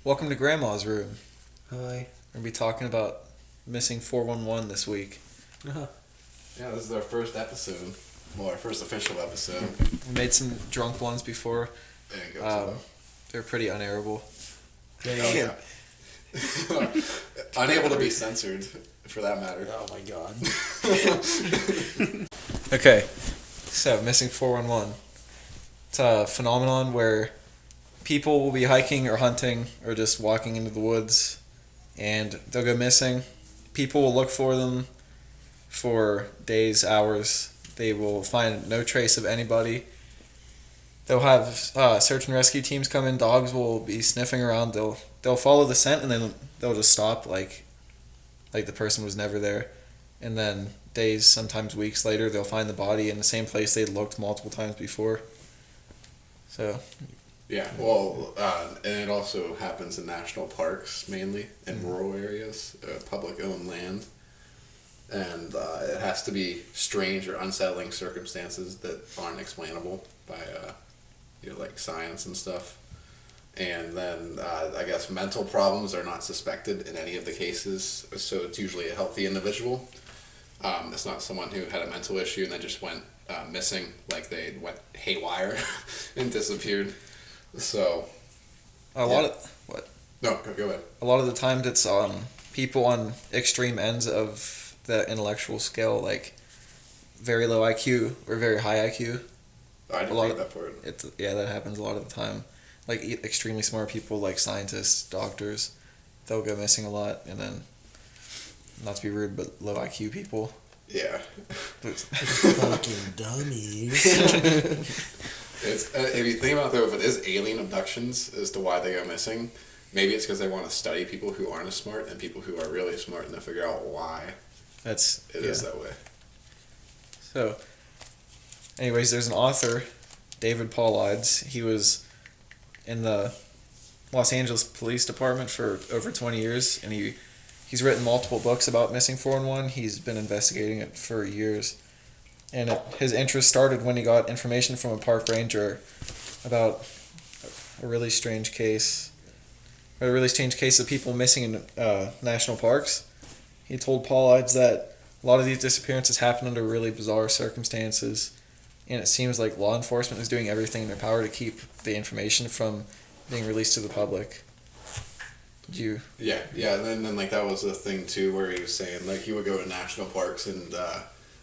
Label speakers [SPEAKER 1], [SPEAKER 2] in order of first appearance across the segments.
[SPEAKER 1] Welcome to Grandma's room.
[SPEAKER 2] Hi.
[SPEAKER 1] We're going to be talking about missing 411 this week.
[SPEAKER 2] Uh-huh.
[SPEAKER 3] Yeah, this is our first episode. Well, our first official episode.
[SPEAKER 1] We made some drunk ones before.
[SPEAKER 3] There you go.
[SPEAKER 1] They're pretty unairable.
[SPEAKER 3] Oh, yeah. Unable to be censored, for that matter.
[SPEAKER 2] Oh my god.
[SPEAKER 1] Okay, so missing 411. It's a phenomenon where people will be hiking or hunting or just walking into the woods and they'll go missing. People will look for them for days, hours. They will find no trace of anybody. They'll have search and rescue teams come in. Dogs will be sniffing around. They'll follow the scent and then they'll just stop like the person was never there. And then days, sometimes weeks later, they'll find the body in the same place they looked multiple times before. So.
[SPEAKER 3] Yeah, well, and it also happens in national parks, mainly, in rural areas, public-owned land. And it has to be strange or unsettling circumstances that aren't explainable by, like science and stuff. And then, I guess mental problems are not suspected in any of the cases, so it's usually a healthy individual. It's not someone who had a mental issue and then just went missing, like they went haywire and disappeared. So,
[SPEAKER 1] A lot of
[SPEAKER 3] go ahead.
[SPEAKER 1] A lot of the times it's people on extreme ends of the intellectual scale, like very low IQ or very high IQ.
[SPEAKER 3] I didn't read that part.
[SPEAKER 1] That happens a lot of the time. Like extremely smart people, like scientists, doctors, they'll go missing a lot, and then, not to be rude, but low IQ people.
[SPEAKER 3] Yeah.
[SPEAKER 2] Fucking dummies.
[SPEAKER 3] It's if you think about it, though, if it is alien abductions as to why they go missing, maybe it's because they want to study people who aren't as smart and people who are really smart, and then figure out why it is that way.
[SPEAKER 1] So, anyways, there's an author, David Paulides. He was in the Los Angeles Police Department for over 20 years, and he's written multiple books about missing 411. He's been investigating it for years. And his interest started when he got information from a park ranger about a really strange case of people missing in national parks. He told Paulides that a lot of these disappearances happen under really bizarre circumstances, and it seems like law enforcement is doing everything in their power to keep the information from being released to the public. Yeah,
[SPEAKER 3] and then like that was the thing too, where he was saying like he would go to national parks and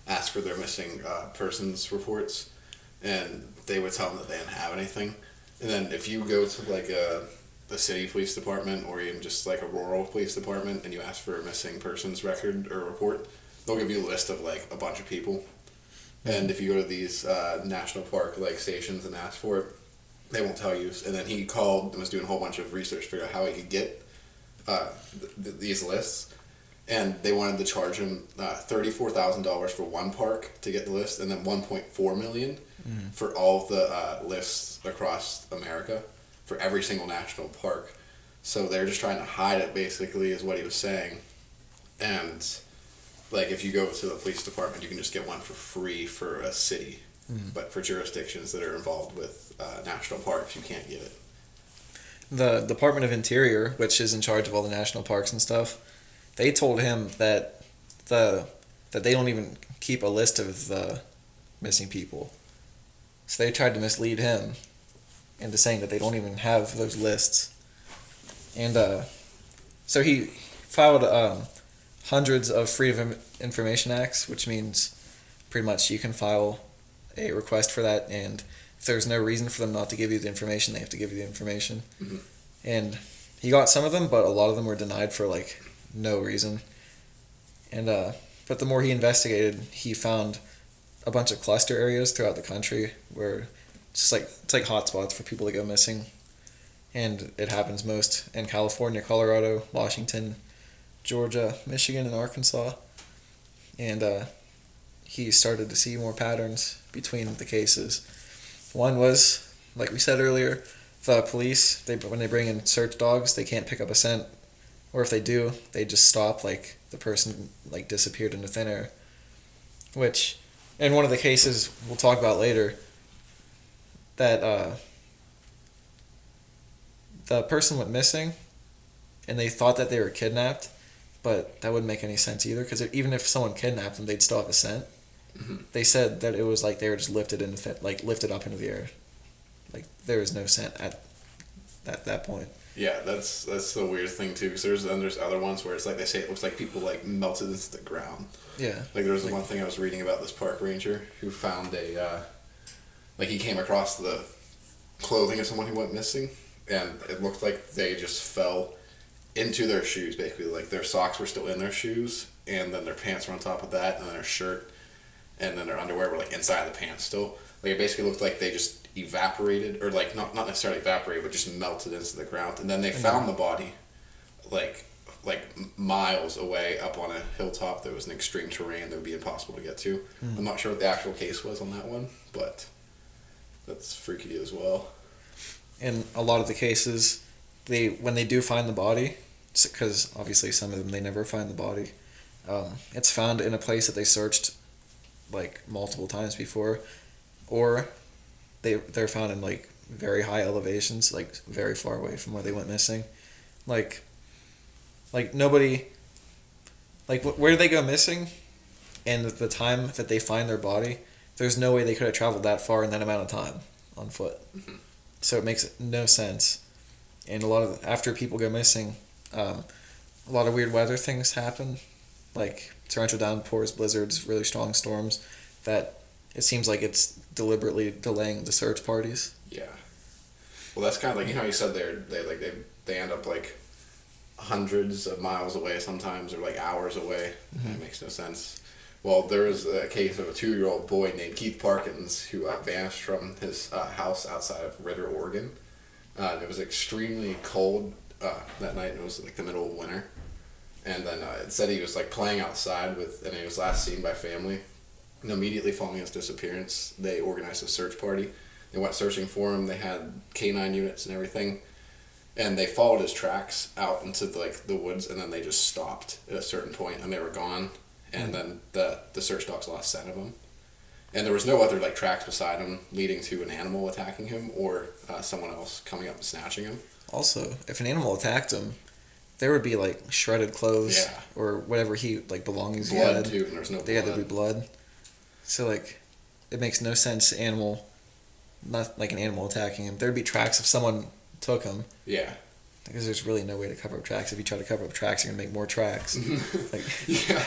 [SPEAKER 3] ask for their missing persons reports, and they would tell him that they didn't have anything. And then if you go to like the city police department or even just like a rural police department and you ask for a missing persons record or report, they'll give you a list of like a bunch of people. And if you go to these national park like stations and ask for it, they won't tell you. And then he called and was doing a whole bunch of research to figure out how he could get these lists. And they wanted to charge him $34,000 for one park to get the list, and then $1.4 million for all of the lists across America for every single national park. So they're just trying to hide it, basically, is what he was saying. And like if you go to the police department, you can just get one for free for a city, but for jurisdictions that are involved with national parks, you can't get it.
[SPEAKER 1] The Department of Interior, which is in charge of all the national parks and stuff, they told him that they don't even keep a list of the missing people. So they tried to mislead him into saying that they don't even have those lists. And so he filed hundreds of Freedom of Information Acts, which means pretty much you can file a request for that, and if there's no reason for them not to give you the information, they have to give you the information.
[SPEAKER 3] Mm-hmm.
[SPEAKER 1] And he got some of them, but a lot of them were denied for like no reason. And but the more he investigated, he found a bunch of cluster areas throughout the country where it's like hotspots for people to go missing. And it happens most in California, Colorado, Washington, Georgia, Michigan, and Arkansas. And he started to see more patterns between the cases. One was, like we said earlier, the police, when they bring in search dogs, they can't pick up a scent. Or if they do, they just stop, like the person like disappeared into thin air. Which, in one of the cases we'll talk about later, that the person went missing, and they thought that they were kidnapped, but that wouldn't make any sense either, because even if someone kidnapped them, they'd still have a scent.
[SPEAKER 3] Mm-hmm.
[SPEAKER 1] They said that it was like they were just lifted lifted up into the air, like there was no scent at that point.
[SPEAKER 3] Yeah, that's the weird thing too. Because there's other ones where it's like they say it looks like people like melted into the ground.
[SPEAKER 1] Yeah.
[SPEAKER 3] Like there was one thing I was reading about this park ranger who found he came across the clothing of someone who went missing, and it looked like they just fell into their shoes. Basically, like their socks were still in their shoes, and then their pants were on top of that, and then their shirt, and then their underwear were like inside the pants still. Like it basically looked like they just evaporated, or like not necessarily evaporated, but just melted into the ground. And then they found the body like miles away up on a hilltop that was in extreme terrain that would be impossible to get to. I'm not sure what the actual case was on that one, but that's freaky as well.
[SPEAKER 1] In a lot of the cases, when they do find the body, because obviously some of them they never find the body, it's found in a place that they searched like multiple times before, or they're found in like very high elevations, like very far away from where they went missing, like nobody, like where did they go missing, and the time that they find their body, there's no way they could have traveled that far in that amount of time on foot.
[SPEAKER 3] Mm-hmm.
[SPEAKER 1] So it makes no sense. And after people go missing, a lot of weird weather things happen, like torrential downpours, blizzards, really strong storms, that it seems like it's deliberately delaying the search parties.
[SPEAKER 3] Yeah. Well, that's kind of like, you know how you said they end up like hundreds of miles away sometimes, or like hours away. Mm-hmm. It makes no sense. Well, there was a case of a 2-year-old boy named Keith Parkins who vanished from his house outside of Ritter, Oregon. It was extremely cold that night, and it was like the middle of winter. And then it said he was like playing outside and he was last seen by family. And immediately following his disappearance, they organized a search party. They went searching for him. They had canine units and everything. And they followed his tracks out into the woods, and then they just stopped at a certain point, and they were gone. And then the search dogs lost scent of him. And there was no other like tracks beside him leading to an animal attacking him, or someone else coming up and snatching him.
[SPEAKER 1] Also, if an animal attacked him, there would be like shredded clothes,
[SPEAKER 3] Yeah,
[SPEAKER 1] or whatever belongings he
[SPEAKER 3] blood
[SPEAKER 1] had.
[SPEAKER 3] too, and there's no blood.
[SPEAKER 1] They had to be blood. So like, it makes no sense. Not like an animal attacking him. There'd be tracks if someone took him.
[SPEAKER 3] Yeah.
[SPEAKER 1] Because there's really no way to cover up tracks. If you try to cover up tracks, you're gonna make more tracks.
[SPEAKER 3] Yeah.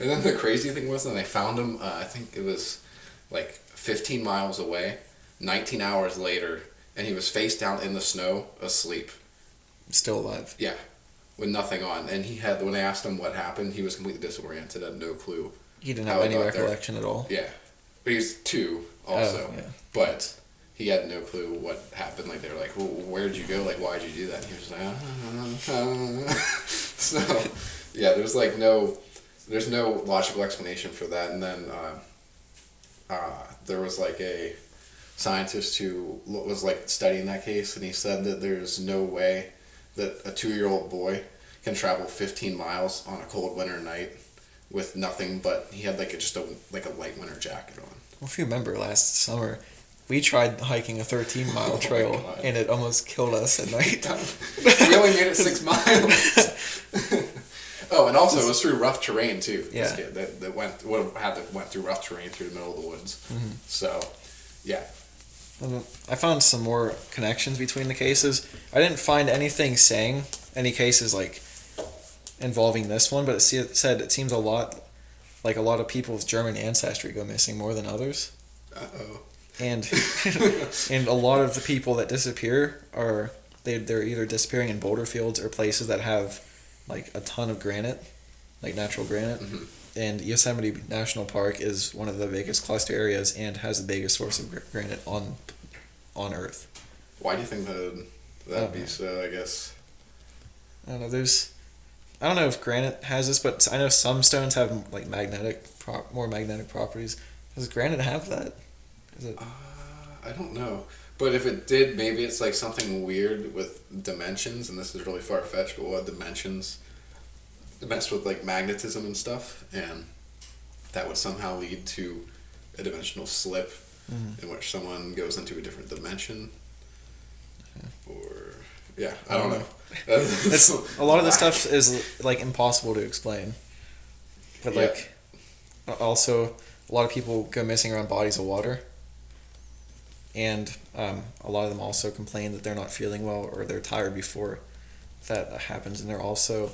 [SPEAKER 3] And then the crazy thing was, when they found him, I think it was like 15 miles away, 19 hours later, and he was face down in the snow, asleep.
[SPEAKER 1] Still alive.
[SPEAKER 3] Yeah, with nothing on. And when they asked him what happened, he was completely disoriented, had no clue.
[SPEAKER 1] He didn't have any recollection at all.
[SPEAKER 3] Yeah. But he was 2 also.
[SPEAKER 1] Oh, yeah.
[SPEAKER 3] But he had no clue what happened. Like, they were like, well, where'd you go? Like, why'd you do that? And he was like, So, yeah, there's no logical explanation for that. And then there was like a scientist who was like studying that case, and he said that there's no way that a 2-year-old boy can travel 15 miles on a cold winter night with nothing but, he had just a light winter jacket on.
[SPEAKER 1] Well, if you remember last summer, we tried hiking a 13-mile trail, and it almost killed us at night.
[SPEAKER 3] We only made it 6 miles. Oh, and also it was through rough terrain too. For this kid that went through rough terrain through the middle of the woods. Mm-hmm. So, yeah.
[SPEAKER 1] I found some more connections between the cases. I didn't find anything saying any cases like involving this one, but it said it seems a lot of people with German ancestry go missing more than others.
[SPEAKER 3] Uh-oh.
[SPEAKER 1] And and a lot of the people that disappear they're either disappearing in boulder fields or places that have like a ton of granite, like natural granite. Mm-hmm. And Yosemite National Park is one of the biggest cluster areas and has the biggest source of granite on Earth.
[SPEAKER 3] Why do you think that'd be so, I guess?
[SPEAKER 1] I don't know. I don't know if granite has this, but I know some stones have like more magnetic properties. Does granite have that? Is it?
[SPEAKER 3] I don't know. But if it did, maybe it's like something weird with dimensions, and this is really far-fetched, but what dimensions mess with like magnetism and stuff, and that would somehow lead to a dimensional slip, mm-hmm. in which someone goes into a different dimension, or Yeah, I don't know.
[SPEAKER 1] It's a lot of this stuff is like impossible to explain. But
[SPEAKER 3] Yeah.
[SPEAKER 1] like, also a lot of people go missing around bodies of water, and a lot of them also complain that they're not feeling well or they're tired before that happens. And they're also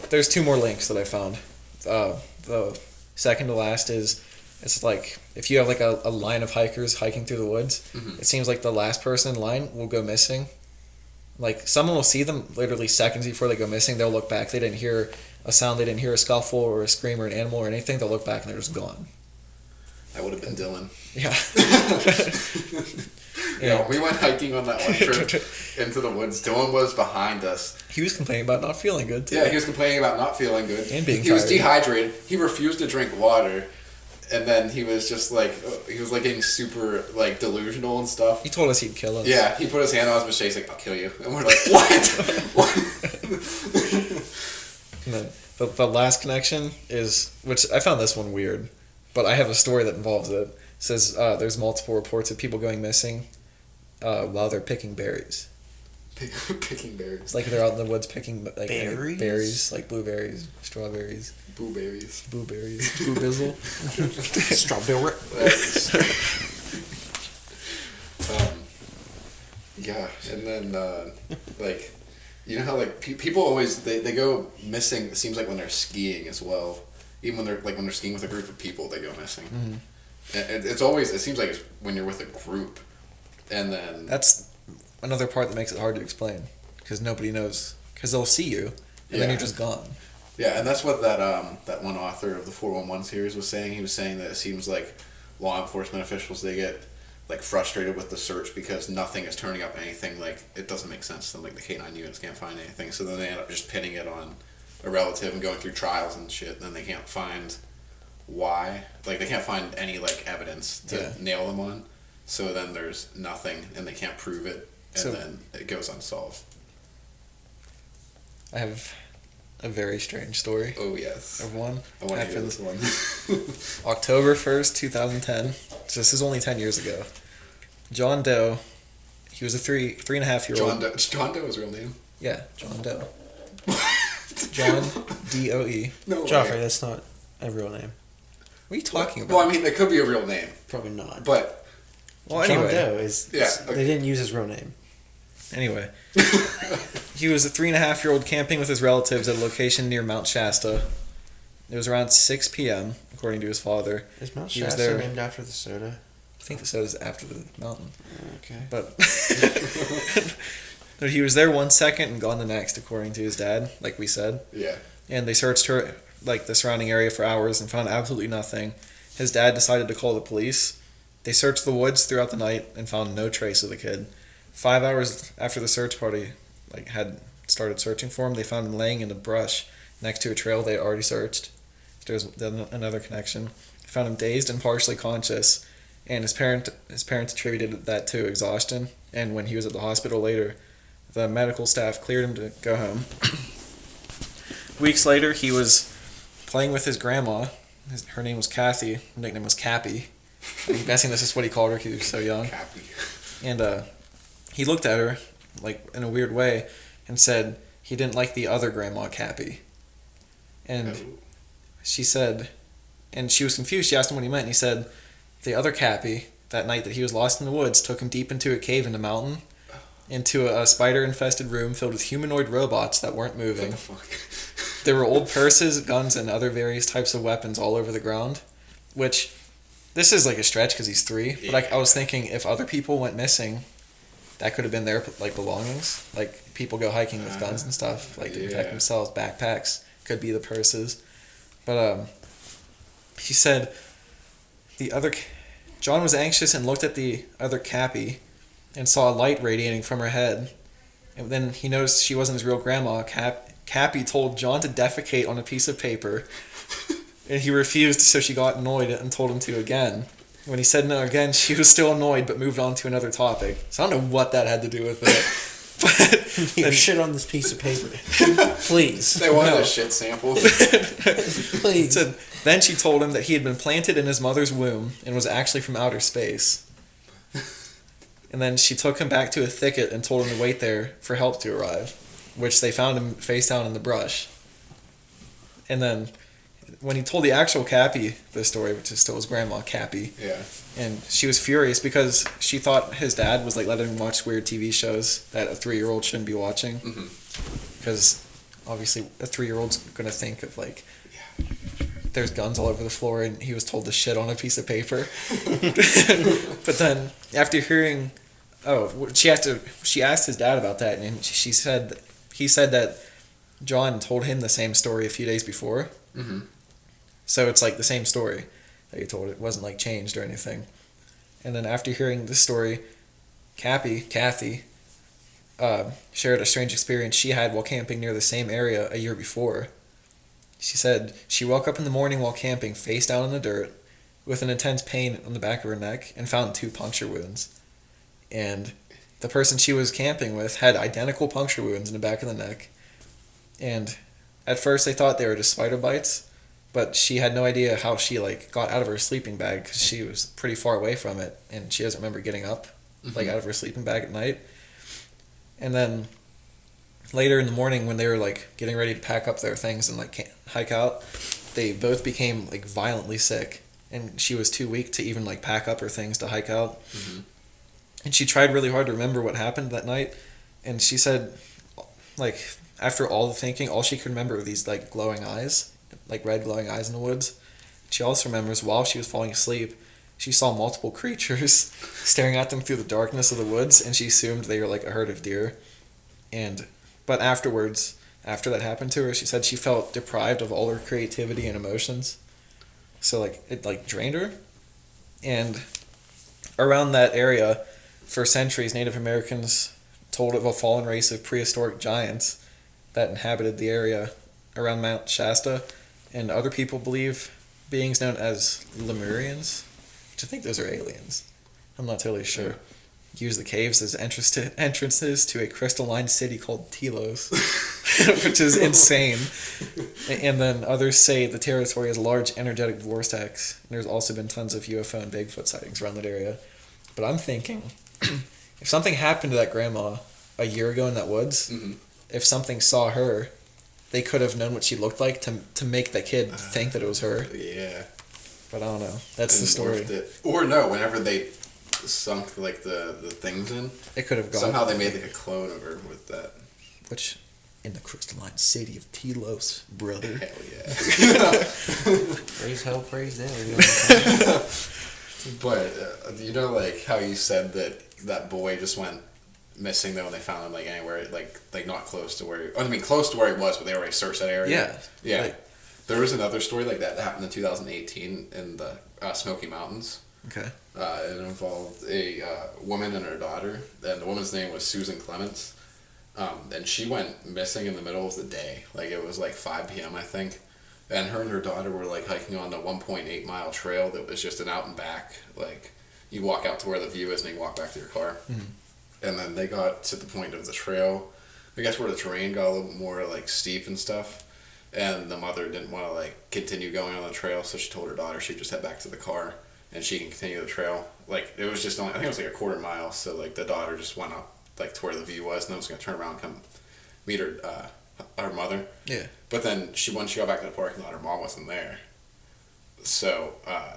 [SPEAKER 1] there's two more links that I found. The second to last is, it's like if you have like a line of hikers hiking through the woods, it seems like the last person in line will go missing. Like, someone will see them literally seconds before they go missing. They'll look back. They didn't hear a sound. They didn't hear a scuffle or a scream or an animal or anything. They'll look back and they're just gone.
[SPEAKER 3] That would have been Dylan.
[SPEAKER 1] Yeah.
[SPEAKER 3] Yeah, we went hiking on that one trip into the woods. Dylan was behind us.
[SPEAKER 1] He was complaining about not feeling good, too.
[SPEAKER 3] Yeah, he was complaining about not feeling good.
[SPEAKER 1] And being
[SPEAKER 3] He was
[SPEAKER 1] tired.
[SPEAKER 3] dehydrated. He refused to drink water. And then he was just like, he was like getting super like delusional and stuff.
[SPEAKER 1] He told us he'd kill us.
[SPEAKER 3] Yeah, he put his hand on his machete. He's like, "I'll kill you," and we're like, "What?" What?
[SPEAKER 1] And then the last connection is, which I found this one weird, but I have a story that involves it. It says there's multiple reports of people going missing while they're picking berries.
[SPEAKER 3] Picking berries.
[SPEAKER 1] It's like they're out in the woods picking like
[SPEAKER 2] Berries?
[SPEAKER 1] berries, like blueberries, strawberries,
[SPEAKER 3] Blueberries.
[SPEAKER 1] blueberries, blue bizzle.
[SPEAKER 2] Strawberry.
[SPEAKER 3] Yeah, and then like, you know how like people always they go missing. It seems like when they're skiing as well. Even when they're skiing with a group of people, they go missing.
[SPEAKER 1] Mm-hmm.
[SPEAKER 3] And it's always, it seems like it's when you're with a group, and then
[SPEAKER 1] That's another part that makes it hard to explain, because nobody knows, because they'll see you and then
[SPEAKER 3] Yeah.
[SPEAKER 1] you're just gone.
[SPEAKER 3] yeah, and that's what that one author of the 411 series was saying. He was saying that it seems like law enforcement officials, they get like frustrated with the search because nothing is turning up anything. Like, it doesn't make sense to them. Like, the K9 units can't find anything, so then they end up just pinning it on a relative and going through trials and shit. And then they can't find why. Like, they can't find any like evidence to nail them on. So then there's nothing, and they can't prove it, and then it goes unsolved.
[SPEAKER 1] I have a very strange story
[SPEAKER 3] Oh yes,
[SPEAKER 1] of one.
[SPEAKER 3] I want to hear this one.
[SPEAKER 1] October 1st, 2010. So this is only 10 years ago. John Doe, he was a three and a half year old.
[SPEAKER 3] John Doe's real name?
[SPEAKER 1] Yeah, John Doe. John D-O-E.
[SPEAKER 3] No
[SPEAKER 2] Joffrey,
[SPEAKER 3] way.
[SPEAKER 2] that's not a real name.
[SPEAKER 1] What are you talking about?
[SPEAKER 3] Well, I mean, it could be a real name,
[SPEAKER 2] Probably not.
[SPEAKER 3] but
[SPEAKER 1] Well,
[SPEAKER 2] John
[SPEAKER 1] anyway.
[SPEAKER 2] Doe is.
[SPEAKER 3] Yeah,
[SPEAKER 2] They
[SPEAKER 3] okay.
[SPEAKER 2] didn't use his real name.
[SPEAKER 1] Anyway. He was a 3.5-year-old camping with his relatives at a location near Mount Shasta. It was around 6 p.m., according to his father.
[SPEAKER 2] Is Mount
[SPEAKER 1] He was
[SPEAKER 2] Shasta
[SPEAKER 1] there.
[SPEAKER 2] named after the soda?
[SPEAKER 1] I think the soda's after the mountain.
[SPEAKER 2] Okay.
[SPEAKER 1] But but he was there 1 second and gone the next, according to his dad, like we said.
[SPEAKER 3] yeah.
[SPEAKER 1] And they searched her, like the surrounding area for hours and found absolutely nothing. His dad decided to call the police. They searched the woods throughout the night and found no trace of the kid. 5 hours after the search party had started searching for him, they found him laying in the brush next to a trail they had already searched. There's another connection. They found him dazed and partially conscious, and his parents attributed that to exhaustion. And when he was at the hospital later, the medical staff cleared him to go home. Weeks later, he was playing with his grandma. Her name was Kathy. Her nickname was Cappy. I'm guessing this is what he called her because he was so young.
[SPEAKER 3] Happy.
[SPEAKER 1] And he looked at her, like, in a weird way, and said he didn't like the other grandma, Cappy. And she said, and she was confused. She asked him what he meant, and he said, the other Cappy, that night that he was lost in the woods, took him deep into a cave in the mountain, into a spider-infested room filled with humanoid robots that weren't
[SPEAKER 3] What
[SPEAKER 1] moving.
[SPEAKER 3] the fuck?
[SPEAKER 1] There were old purses, guns, and other various types of weapons all over the ground, which, this is like a stretch because he's 3, but I was thinking if other people went missing, that could have been their like belongings. Like, people go hiking with guns and stuff, like to protect
[SPEAKER 3] Yeah.
[SPEAKER 1] themselves. Backpacks could be the purses, but he said John was anxious and looked at the other Cappy, and saw a light radiating from her head. And then he noticed she wasn't his real grandma. Cappy told John to defecate on a piece of paper, and he refused, so she got annoyed and told him to again. When he said no again, she was still annoyed, but moved on to another topic. So I don't know what that had to do with it. But
[SPEAKER 2] Here, shit on this piece of paper. Please.
[SPEAKER 3] They wanted
[SPEAKER 1] No.
[SPEAKER 3] a shit sample.
[SPEAKER 2] Please.
[SPEAKER 1] so then she told him that he had been planted in his mother's womb and was actually from outer space. And then she took him back to a thicket and told him to wait there for help to arrive, which they found him face down in the brush. And then when he told the actual Cappy this story, which is still his grandma, Cappy,
[SPEAKER 3] Yeah.
[SPEAKER 1] and she was furious because she thought his dad was like letting him watch weird TV shows that a 3-year-old shouldn't be watching. Because obviously a 3-year-old's going to think of like, there's guns all over the floor and he was told to shit on a piece of paper. But then after hearing, she asked his dad about that, and he said that John told him the same story a few days before.
[SPEAKER 3] Mm-hmm.
[SPEAKER 1] So it's like the same story that he told. It wasn't like changed or anything. And then after hearing this story, Kathy, shared a strange experience she had while camping near the same area a year before. She said she woke up in the morning while camping face down in the dirt with an intense pain on the back of her neck and found 2 puncture wounds. And the person she was camping with had identical puncture wounds in the back of the neck. And at first they thought they were just spider bites, but she had no idea how she like got out of her sleeping bag because she was pretty far away from it, and she doesn't remember getting up like out of her sleeping bag at night. And then later in the morning when they were like getting ready to pack up their things and like hike out, they both became like violently sick, and she was too weak to even like pack up her things to hike out. And she tried really hard to remember what happened that night, and she said like after all the thinking, all she could remember were these like glowing eyes, like red glowing eyes in the woods. She also remembers while she was falling asleep, she saw multiple creatures staring at them through the darkness of the woods, and she assumed they were like a herd of deer. But afterwards, after that happened to her, she said she felt deprived of all her creativity and emotions. So like it like drained her. And around that area, for centuries, Native Americans told of a fallen race of prehistoric giants that inhabited the area around Mount Shasta, and other people believe beings known as Lemurians, which I think those are aliens. I'm not totally sure. Use the caves as entrances to a crystalline city called Telos, which is insane. And then others say the territory has a large energetic vortex, and there's also been tons of UFO and Bigfoot sightings around that area. But I'm thinking, if something happened to that grandma a year ago in that woods, if something saw her, they could have known what she looked like to make the kid think that it was her.
[SPEAKER 3] Yeah.
[SPEAKER 1] But I don't know. That's the story.
[SPEAKER 3] Or no, whenever they sunk like the things in,
[SPEAKER 1] it could have gone.
[SPEAKER 3] Somehow they made like a clone of her with that.
[SPEAKER 1] Which, in the crystalline city of Telos, brother.
[SPEAKER 3] Hell yeah.
[SPEAKER 2] Praise hell, praise down.
[SPEAKER 3] But you know, like how you said that boy just went missing though, and they found him like anywhere, like not close to where. I mean, close to where he was, but they already searched that area. Yeah.
[SPEAKER 1] Like,
[SPEAKER 3] there was another story like that happened in 2018 in the Smoky Mountains.
[SPEAKER 1] Okay.
[SPEAKER 3] It involved a woman and her daughter, and the woman's name was Susan Clements. And she went missing in the middle of the day. Like, it was like 5 p.m., I think. And her and her daughter were like hiking on the 1.8 mile trail that was just an out and back. Like, you walk out to where the view is and you walk back to your car. And then they got to the point of the trail, I guess where the terrain got a little bit more like steep and stuff. And the mother didn't want to like continue going on the trail, so she told her daughter she'd just head back to the car and she can continue the trail. Like, it was just only, I think it was like a quarter mile, so like the daughter just went up like to where the view was, and then was going to turn around and come meet her mother.
[SPEAKER 1] Yeah.
[SPEAKER 3] But then when she got back to the parking lot, her mom wasn't there. So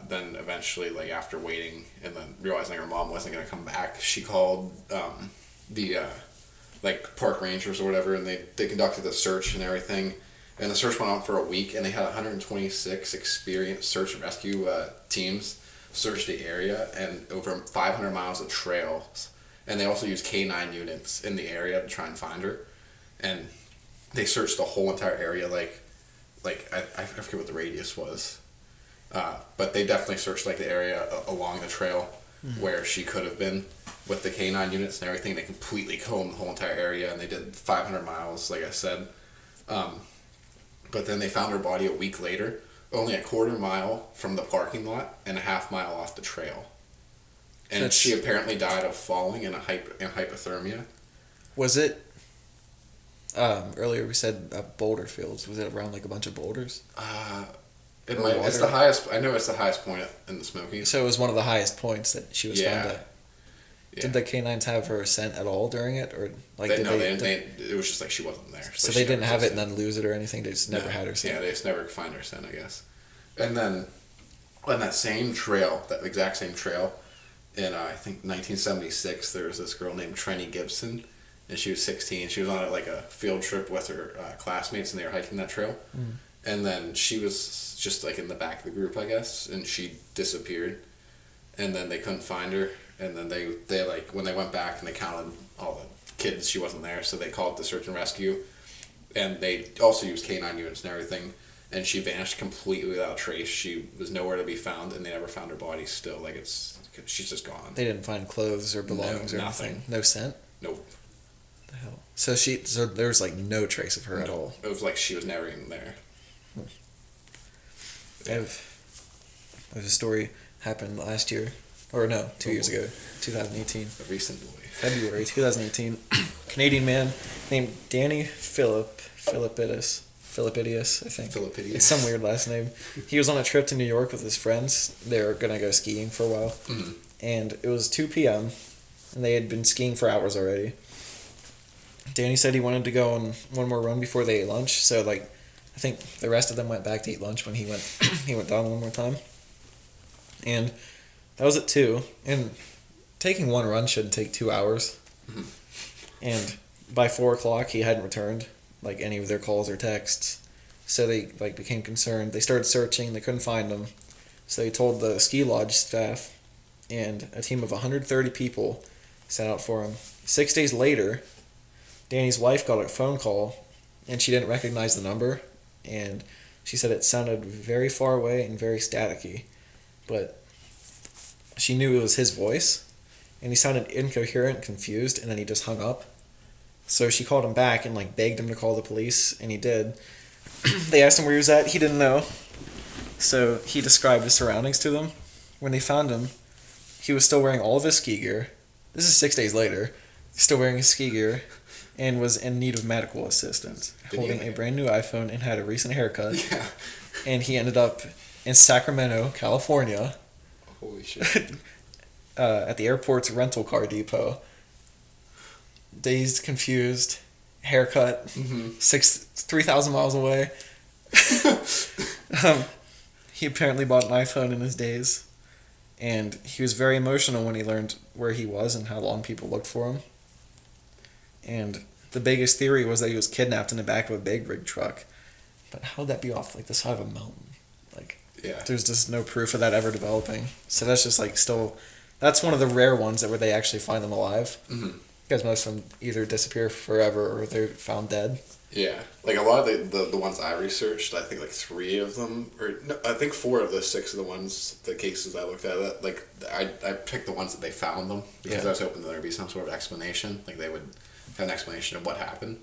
[SPEAKER 3] then eventually, like after waiting and then realizing her mom wasn't going to come back, she called the like park rangers or whatever, and they conducted the search and everything. And the search went on for a week, and they had 126 experienced search and rescue teams search the area and over 500 miles of trails. And they also used K9 units in the area to try and find her. And they searched the whole entire area, like I forget what the radius was. But they definitely searched like the area along the trail where she could have been with the K9 units and everything. They completely combed the whole entire area, and they did 500 miles, like I said. But then they found her body a week later, only a quarter mile from the parking lot and a half mile off the trail. And she apparently died of falling and hypothermia.
[SPEAKER 1] Was it, earlier we said boulder fields. Was it around like a bunch of boulders?
[SPEAKER 3] It's the highest, I know it's the highest point in the Smokies.
[SPEAKER 1] So it was one of the highest points that she was found at.
[SPEAKER 3] Yeah.
[SPEAKER 1] Did the canines have her scent at all during it, or like
[SPEAKER 3] They,
[SPEAKER 1] did
[SPEAKER 3] no,
[SPEAKER 1] they?
[SPEAKER 3] it was just like she wasn't there.
[SPEAKER 1] So
[SPEAKER 3] she
[SPEAKER 1] they didn't
[SPEAKER 3] never
[SPEAKER 1] have it
[SPEAKER 3] existed.
[SPEAKER 1] and then lose it or anything. They just never
[SPEAKER 3] No.
[SPEAKER 1] had her scent.
[SPEAKER 3] Yeah, they just never could find her scent, I guess. And then on that same trail, that exact same trail, in I think 1976, there was this girl named Trenny Gibson, and she was 16. She was on like a field trip with her classmates, and they were hiking that trail. And then she was just like in the back of the group, I guess, and she disappeared. And then they couldn't find her. And then they like when they went back and they counted all the kids, she wasn't there, so they called the search and rescue. And they also used canine units and everything. And she vanished completely without trace. She was nowhere to be found, and they never found her body. Still, like she's just gone.
[SPEAKER 1] They didn't find clothes or belongings or
[SPEAKER 3] nothing.
[SPEAKER 1] anything. No scent.
[SPEAKER 3] Nope.
[SPEAKER 1] The hell. So there was like no trace of her at all.
[SPEAKER 3] It was like she was never even there.
[SPEAKER 1] I have a story happened last year, or no, 2 years ago, 2018.
[SPEAKER 3] A recent boy.
[SPEAKER 1] February 2018. Canadian man named Danny Philippidius, I think.
[SPEAKER 3] Philippidius.
[SPEAKER 1] It's some weird last name. He was on a trip to New York with his friends. They were going to go skiing for a while.
[SPEAKER 3] Mm-hmm.
[SPEAKER 1] And it was 2 p.m., and they had been skiing for hours already. Danny said he wanted to go on one more run before they ate lunch, so like I think the rest of them went back to eat lunch when he went he went down one more time. And that was at 2, and taking one run shouldn't take 2 hours.
[SPEAKER 3] Mm-hmm.
[SPEAKER 1] And by 4 o'clock, he hadn't returned like any of their calls or texts. So they like became concerned. They started searching. They couldn't find him. So they told the ski lodge staff, and a team of 130 people set out for him. 6 days later, Danny's wife got a phone call, and she didn't recognize the number, and she said it sounded very far away and very staticky, but she knew it was his voice, and he sounded incoherent, confused, and then he just hung up. So she called him back and like begged him to call the police, and he did. They asked him where he was at. He didn't know. So he described his surroundings to them. When they found him, he was still wearing all of his ski gear. This is 6 days later. He's still wearing his ski gear and was in need of medical assistance, holding a brand new iPhone and had a recent haircut.
[SPEAKER 3] Yeah.
[SPEAKER 1] And he ended up in Sacramento, California,
[SPEAKER 3] Holy shit.
[SPEAKER 1] at the airport's rental car depot. Dazed, confused, haircut, 3,000 miles away. He apparently bought an iPhone in his days, and he was very emotional when he learned where he was and how long people looked for him. And the biggest theory was that he was kidnapped in the back of a big rig truck. But how would that be off like the side of a mountain? Like,
[SPEAKER 3] Yeah.
[SPEAKER 1] there's just no proof of that ever developing. So that's just like still, that's one of the rare ones that where they actually find them alive.
[SPEAKER 3] Mm-hmm.
[SPEAKER 1] Because most of them either disappear forever or they're found dead.
[SPEAKER 3] Yeah, like a lot of the ones I researched, I think like 3 of them, or no, I think 4 of the 6 of the ones, the cases I looked at, like I picked the ones that they found them because I was hoping that there'd be some sort of explanation, like they would have an explanation of what happened,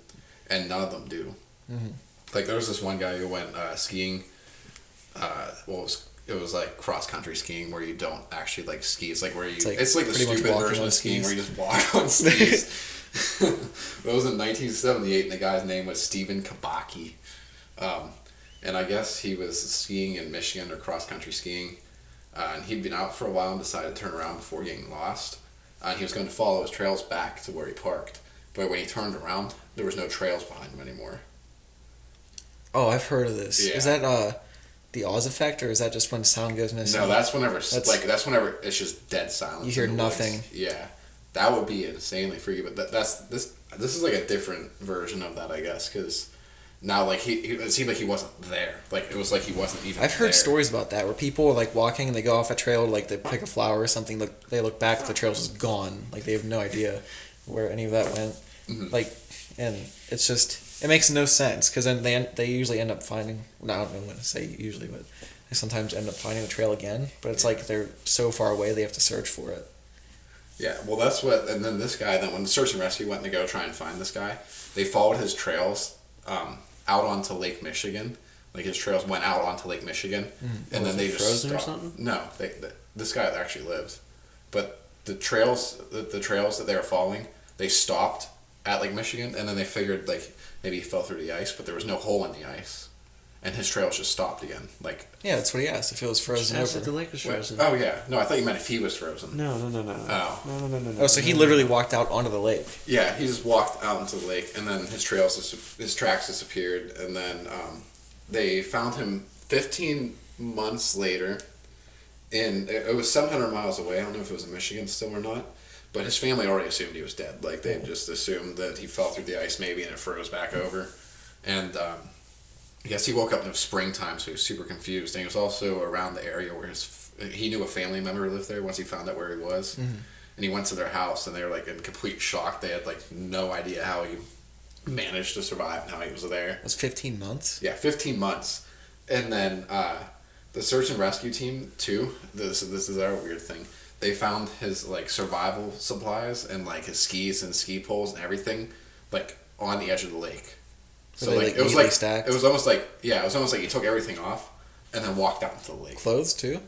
[SPEAKER 3] and none of them do.
[SPEAKER 1] Mm-hmm.
[SPEAKER 3] Like there was this one guy who went skiing. It was like cross country skiing where you don't actually like ski. It's like where you. It's like the
[SPEAKER 1] pretty much
[SPEAKER 3] stupid
[SPEAKER 1] walking
[SPEAKER 3] version
[SPEAKER 1] on
[SPEAKER 3] of skiing
[SPEAKER 1] skis.
[SPEAKER 3] where you just walk on skis. It was in 1978, and the guy's name was Stephen Kabaki. And I guess he was skiing in Michigan or cross country skiing. And he'd been out for a while and decided to turn around before getting lost. And he was going to follow his trails back to where he parked. But when he turned around, there was no trails behind him anymore.
[SPEAKER 1] Oh, I've heard of this.
[SPEAKER 3] Yeah.
[SPEAKER 1] Is that the Oz effect, or is that just when sound goes missing?
[SPEAKER 3] No, that's whenever it's just dead silence.
[SPEAKER 1] You hear
[SPEAKER 3] in the woods.
[SPEAKER 1] nothing.
[SPEAKER 3] Yeah, that would be insanely freaky. But this is like a different version of that, I guess, because now like it seemed like he wasn't there. Like it was like he wasn't even.
[SPEAKER 1] I've heard
[SPEAKER 3] there.
[SPEAKER 1] stories about that where people are like walking and they go off a trail, like they pick a flower or something. They look back, the trail's just gone. Like they have no idea where any of that went.
[SPEAKER 3] Mm-hmm.
[SPEAKER 1] Like, and it's just. It makes no sense because then they usually end up finding. No, I don't know when to say usually, but they sometimes end up finding the trail again. But it's like they're so far away they have to search for it.
[SPEAKER 3] Yeah, well, that's what. And then this guy, then when the search and rescue went to go try and find this guy, they followed his trails out onto Lake Michigan. Like his trails went out onto Lake Michigan, and then they just
[SPEAKER 2] frozen
[SPEAKER 3] stopped.
[SPEAKER 2] or something?
[SPEAKER 3] No, this guy actually lived, but the trails that they were following, they stopped at Lake Michigan, and then they figured like maybe he fell through the ice, but there was no hole in the ice, and his trails just stopped again. Like,
[SPEAKER 1] Yeah, that's what he asked. If it was frozen
[SPEAKER 2] Asked if the
[SPEAKER 1] over.
[SPEAKER 2] lake was
[SPEAKER 3] what?
[SPEAKER 2] frozen.
[SPEAKER 3] Oh yeah, no, I thought you meant if he was frozen.
[SPEAKER 2] No.
[SPEAKER 3] Oh.
[SPEAKER 2] No.
[SPEAKER 1] Oh, so he literally walked out onto the lake.
[SPEAKER 3] Yeah, he just walked out into the lake, and then his tracks disappeared, and then they found him 15 months later. It was 700 miles away. I don't know if it was in Michigan still or not, but his family already assumed he was dead. Like, they just assumed that he fell through the ice maybe and it froze back over. And I guess he woke up in the springtime, so he was super confused. And he was also around the area where he knew a family member lived there once he found out where he was. Mm-hmm. And he went to their house, and they were like in complete shock. They had like no idea how he managed to survive and how he was there.
[SPEAKER 1] It was 15 months?
[SPEAKER 3] Yeah, 15 months. And then the search and rescue team too. This is our weird thing. They found his like survival supplies and like his skis and ski poles and everything like on the edge of the lake. So like it was like stacked? It was almost like he took everything off and then walked out into the lake.
[SPEAKER 1] Clothes too?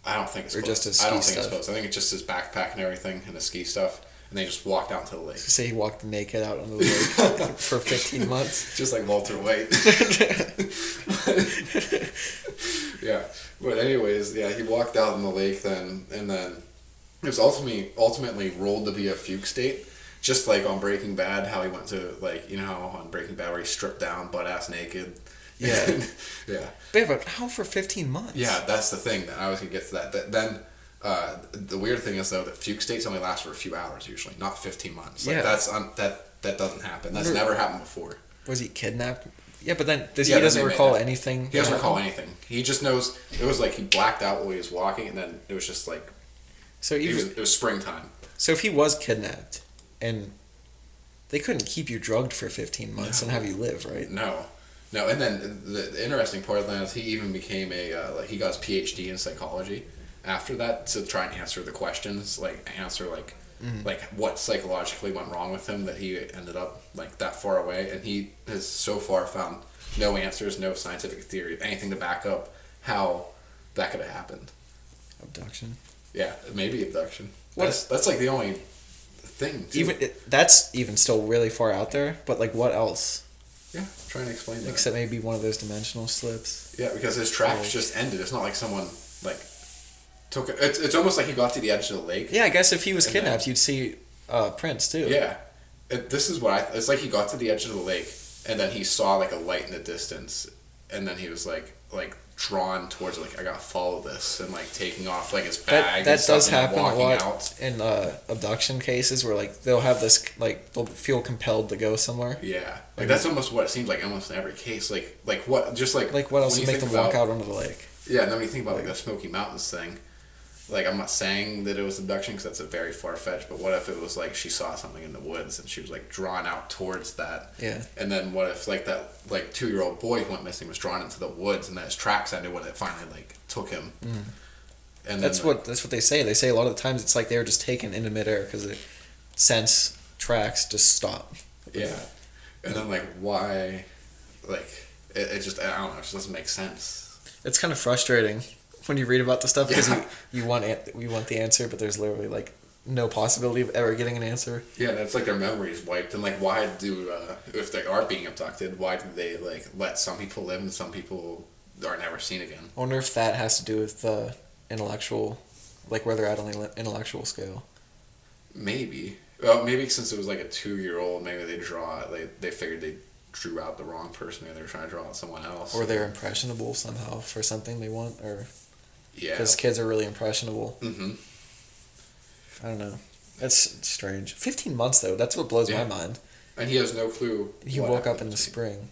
[SPEAKER 3] I don't think it's clothes.
[SPEAKER 1] Just his ski stuff?
[SPEAKER 3] It's clothes. I think it's just his backpack and everything and his ski stuff. And they just walked out into the lake.
[SPEAKER 1] So say he walked naked out on the lake for 15 months.
[SPEAKER 3] Just like Walter White. Yeah. But anyways, yeah, he walked out in the lake then, and then it was ultimately ruled to be a fugue state. Just like on Breaking Bad, how he went to, like, you know how on Breaking Bad where he stripped down butt-ass naked.
[SPEAKER 1] Yeah.
[SPEAKER 3] Yeah.
[SPEAKER 1] But how for 15 months?
[SPEAKER 3] Yeah, that's the thing. I was going to get to that. Then the weird thing is, though, that fugue states only last for a few hours usually, not 15 months. Like,
[SPEAKER 1] yeah.
[SPEAKER 3] That doesn't happen. That's never happened before.
[SPEAKER 1] Was he kidnapped? Yeah, but then he doesn't recall anything?
[SPEAKER 3] He doesn't recall anything. He just knows it was like he blacked out while he was walking, and then it was just like...
[SPEAKER 1] So
[SPEAKER 3] it was springtime.
[SPEAKER 1] So if he was kidnapped, and they couldn't keep you drugged for 15 months and have you live, right?
[SPEAKER 3] No. And then the interesting part of that is he even became he got his PhD in psychology after that to try and answer the questions, like what psychologically went wrong with him that he ended up like that far away, and he has so far found no answers, no scientific theory, anything to back up how that could have happened.
[SPEAKER 1] Abduction.
[SPEAKER 3] Yeah, maybe abduction. That's like the only thing. Too.
[SPEAKER 1] That's even still really far out there. But like, what else?
[SPEAKER 3] Yeah, I'm trying to explain that.
[SPEAKER 1] Except maybe one of those dimensional slips.
[SPEAKER 3] Yeah, because his tracks just ended. It's not like someone like took it. It's almost like he got to the edge of the lake.
[SPEAKER 1] Yeah, I guess if he was kidnapped, you'd see prints too.
[SPEAKER 3] Yeah, it's like he got to the edge of the lake, and then he saw like a light in the distance, and then he was like drawn towards it, like, I gotta follow this, and like taking off like his bag.
[SPEAKER 1] That does happen a lot
[SPEAKER 3] out.
[SPEAKER 1] in abduction cases where like they'll have this like they'll feel compelled to go somewhere.
[SPEAKER 3] Yeah, like that's almost what it seems like almost in every case. Like what just like
[SPEAKER 1] what else would make them walk out onto the lake?
[SPEAKER 3] Yeah, and then when you think about like the Smoky Mountains thing, like I'm not saying that it was abduction because that's a very far fetched, but what if it was like she saw something in the woods and she was like drawn out towards that?
[SPEAKER 1] Yeah.
[SPEAKER 3] And then what if like that like 2-year-old boy who went missing was drawn into the woods and then his tracks ended when it finally like took him?
[SPEAKER 1] Mm.
[SPEAKER 3] And
[SPEAKER 1] that's what they say. They say a lot of the times it's like they were just taken into midair because the sense tracks just stop.
[SPEAKER 3] Yeah. And then like why, like it just I don't know, it just doesn't make sense.
[SPEAKER 1] It's kind of frustrating when you read about the stuff because you want the answer, but there's literally like no possibility of ever getting an answer.
[SPEAKER 3] Yeah, that's like their memories wiped, and like why do if they are being abducted, why do they like let some people live and some people are never seen again?
[SPEAKER 1] I wonder if that has to do with the intellectual, like where they're at on the intellectual scale.
[SPEAKER 3] Maybe. Well, maybe since it was like a 2-year-old, maybe they figured they drew out the wrong person, or they were trying to draw out someone else.
[SPEAKER 1] Or they're impressionable somehow for something they want, or...
[SPEAKER 3] Yeah.
[SPEAKER 1] Because kids are really impressionable.
[SPEAKER 3] Mm-hmm.
[SPEAKER 1] I don't know. That's strange. 15 months, though. That's what blows my mind.
[SPEAKER 3] And he has no clue.
[SPEAKER 1] He woke up in the spring.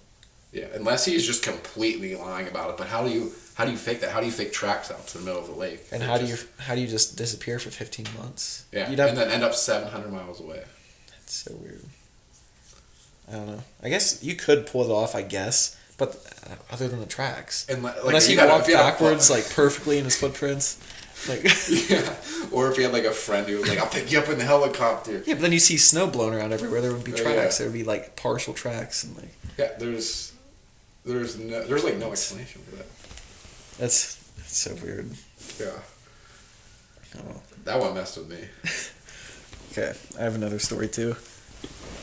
[SPEAKER 3] Yeah, unless he's just completely lying about it. But how do you fake that? How do you fake tracks out to the middle of the lake?
[SPEAKER 1] And how do you just disappear for 15 months?
[SPEAKER 3] Yeah, and then end up 700 miles away.
[SPEAKER 1] That's so weird. I don't know. I guess you could pull it off, I guess. But other than the tracks,
[SPEAKER 3] and like,
[SPEAKER 1] unless he walked backwards like perfectly in his footprints, like
[SPEAKER 3] yeah, or if he had like a friend who was like, "I'll pick you up in the helicopter."
[SPEAKER 1] Yeah, but then you see snow blown around everywhere. There would be tracks. There would be like partial tracks and like.
[SPEAKER 3] Yeah, there's like no explanation for that.
[SPEAKER 1] That's so weird.
[SPEAKER 3] Yeah.
[SPEAKER 1] I don't know.
[SPEAKER 3] That one messed with me.
[SPEAKER 1] Okay, I have another story too.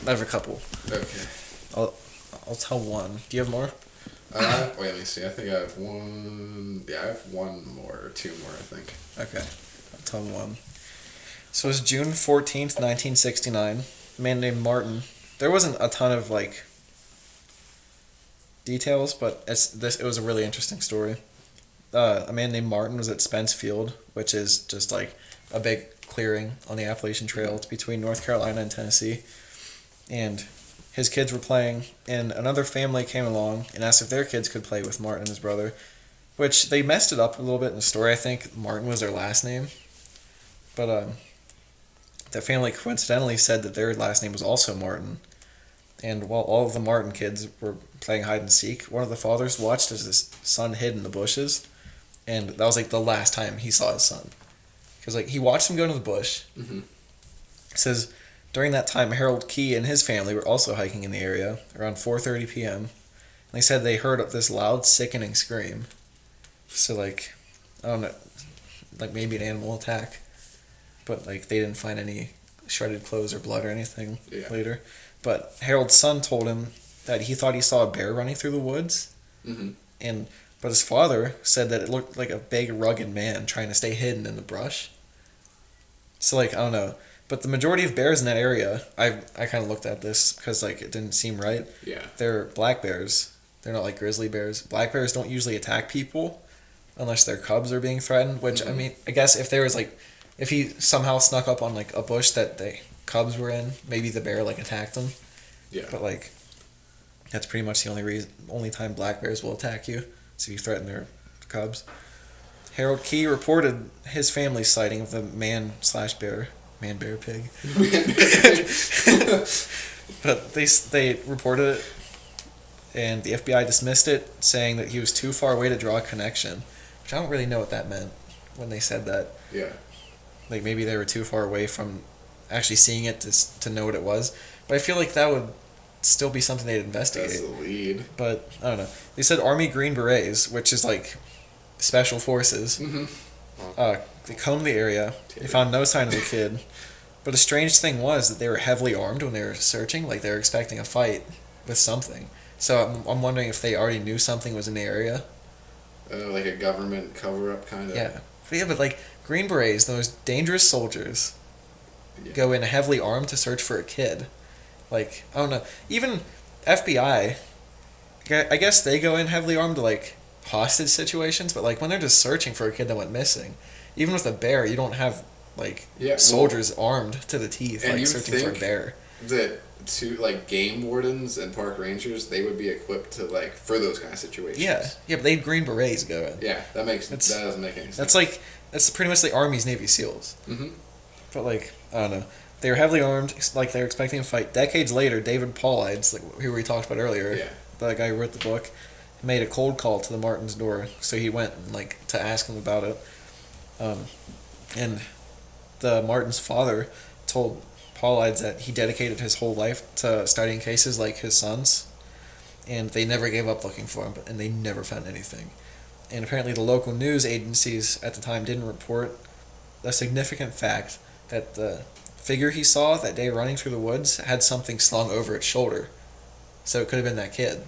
[SPEAKER 1] I have a couple.
[SPEAKER 3] Okay.
[SPEAKER 1] I'll tell one. Do you have more?
[SPEAKER 3] Wait, let me see. I think I have one. Yeah, I have one more or two more, I think.
[SPEAKER 1] Okay, I'll tell them one. So it was June 14th, 1969. A man named Martin. There wasn't a ton of like details, but it was a really interesting story. A man named Martin was at Spence Field, which is just like a big clearing on the Appalachian Trail. It's between North Carolina and Tennessee. And his kids were playing, and another family came along and asked if their kids could play with Martin and his brother, which they messed it up a little bit in the story. I think Martin was their last name. But the family coincidentally said that their last name was also Martin. And while all of the Martin kids were playing hide and seek, one of the fathers watched as his son hid in the bushes, and that was like the last time he saw his son. Because like he watched him go into the bush.
[SPEAKER 3] Mm-hmm.
[SPEAKER 1] It says during that time, Harold Key and his family were also hiking in the area around 4:30 p.m. And they said they heard this loud, sickening scream. So like, I don't know, like maybe an animal attack, but like they didn't find any shredded clothes or blood or anything later. But Harold's son told him that he thought he saw a bear running through the woods, but his father said that it looked like a big, rugged man trying to stay hidden in the brush. So like, I don't know, but the majority of bears in that area, I kind of looked at this because like it didn't seem right.
[SPEAKER 3] Yeah.
[SPEAKER 1] They're black bears. They're not like grizzly bears. Black bears don't usually attack people unless their cubs are being threatened. Which I mean, I guess if there was like, if he somehow snuck up on like a bush that the cubs were in, maybe the bear like attacked them.
[SPEAKER 3] Yeah.
[SPEAKER 1] But like, that's pretty much the only time black bears will attack you, is if you threaten their cubs. Harold Key reported his family's sighting of the man-bear pig. But they reported it, and the FBI dismissed it, saying that he was too far away to draw a connection. Which I don't really know what that meant when they said that.
[SPEAKER 3] Yeah.
[SPEAKER 1] Like maybe they were too far away from actually seeing it to know what it was. But I feel like that would still be something they'd investigate.
[SPEAKER 3] That's the lead.
[SPEAKER 1] But I don't know. They said Army Green Berets, which is like special forces. They combed the area. They found no sign of the kid. But a strange thing was that they were heavily armed when they were searching. Like they were expecting a fight with something. So I'm wondering if they already knew something was in the area.
[SPEAKER 3] Like a government cover-up kind of.
[SPEAKER 1] Yeah. But like Green Berets, the most dangerous soldiers, go in heavily armed to search for a kid. Like, I don't know. Even FBI, I guess they go in heavily armed to like hostage situations, but like when they're just searching for a kid that went missing, even with a bear, you don't have like soldiers armed to the teeth like searching for a bear.
[SPEAKER 3] That like game wardens and park rangers, they would be equipped to like for those kind of situations.
[SPEAKER 1] Yeah, but they had Green Berets go in.
[SPEAKER 3] Yeah, that doesn't make any sense.
[SPEAKER 1] That's pretty much the Army's Navy SEALs. But like, I don't know. They were heavily armed, like they were expecting a fight. Decades later, David Paulides, like who we talked about earlier, the guy who wrote the book, made a cold call to the Martins' door. So he went like to ask them about it. And the Martins' father told Paulides that he dedicated his whole life to studying cases like his son's, and they never gave up looking for him, and they never found anything. And apparently the local news agencies at the time didn't report a significant fact that the figure he saw that day running through the woods had something slung over its shoulder. So it could have been that kid.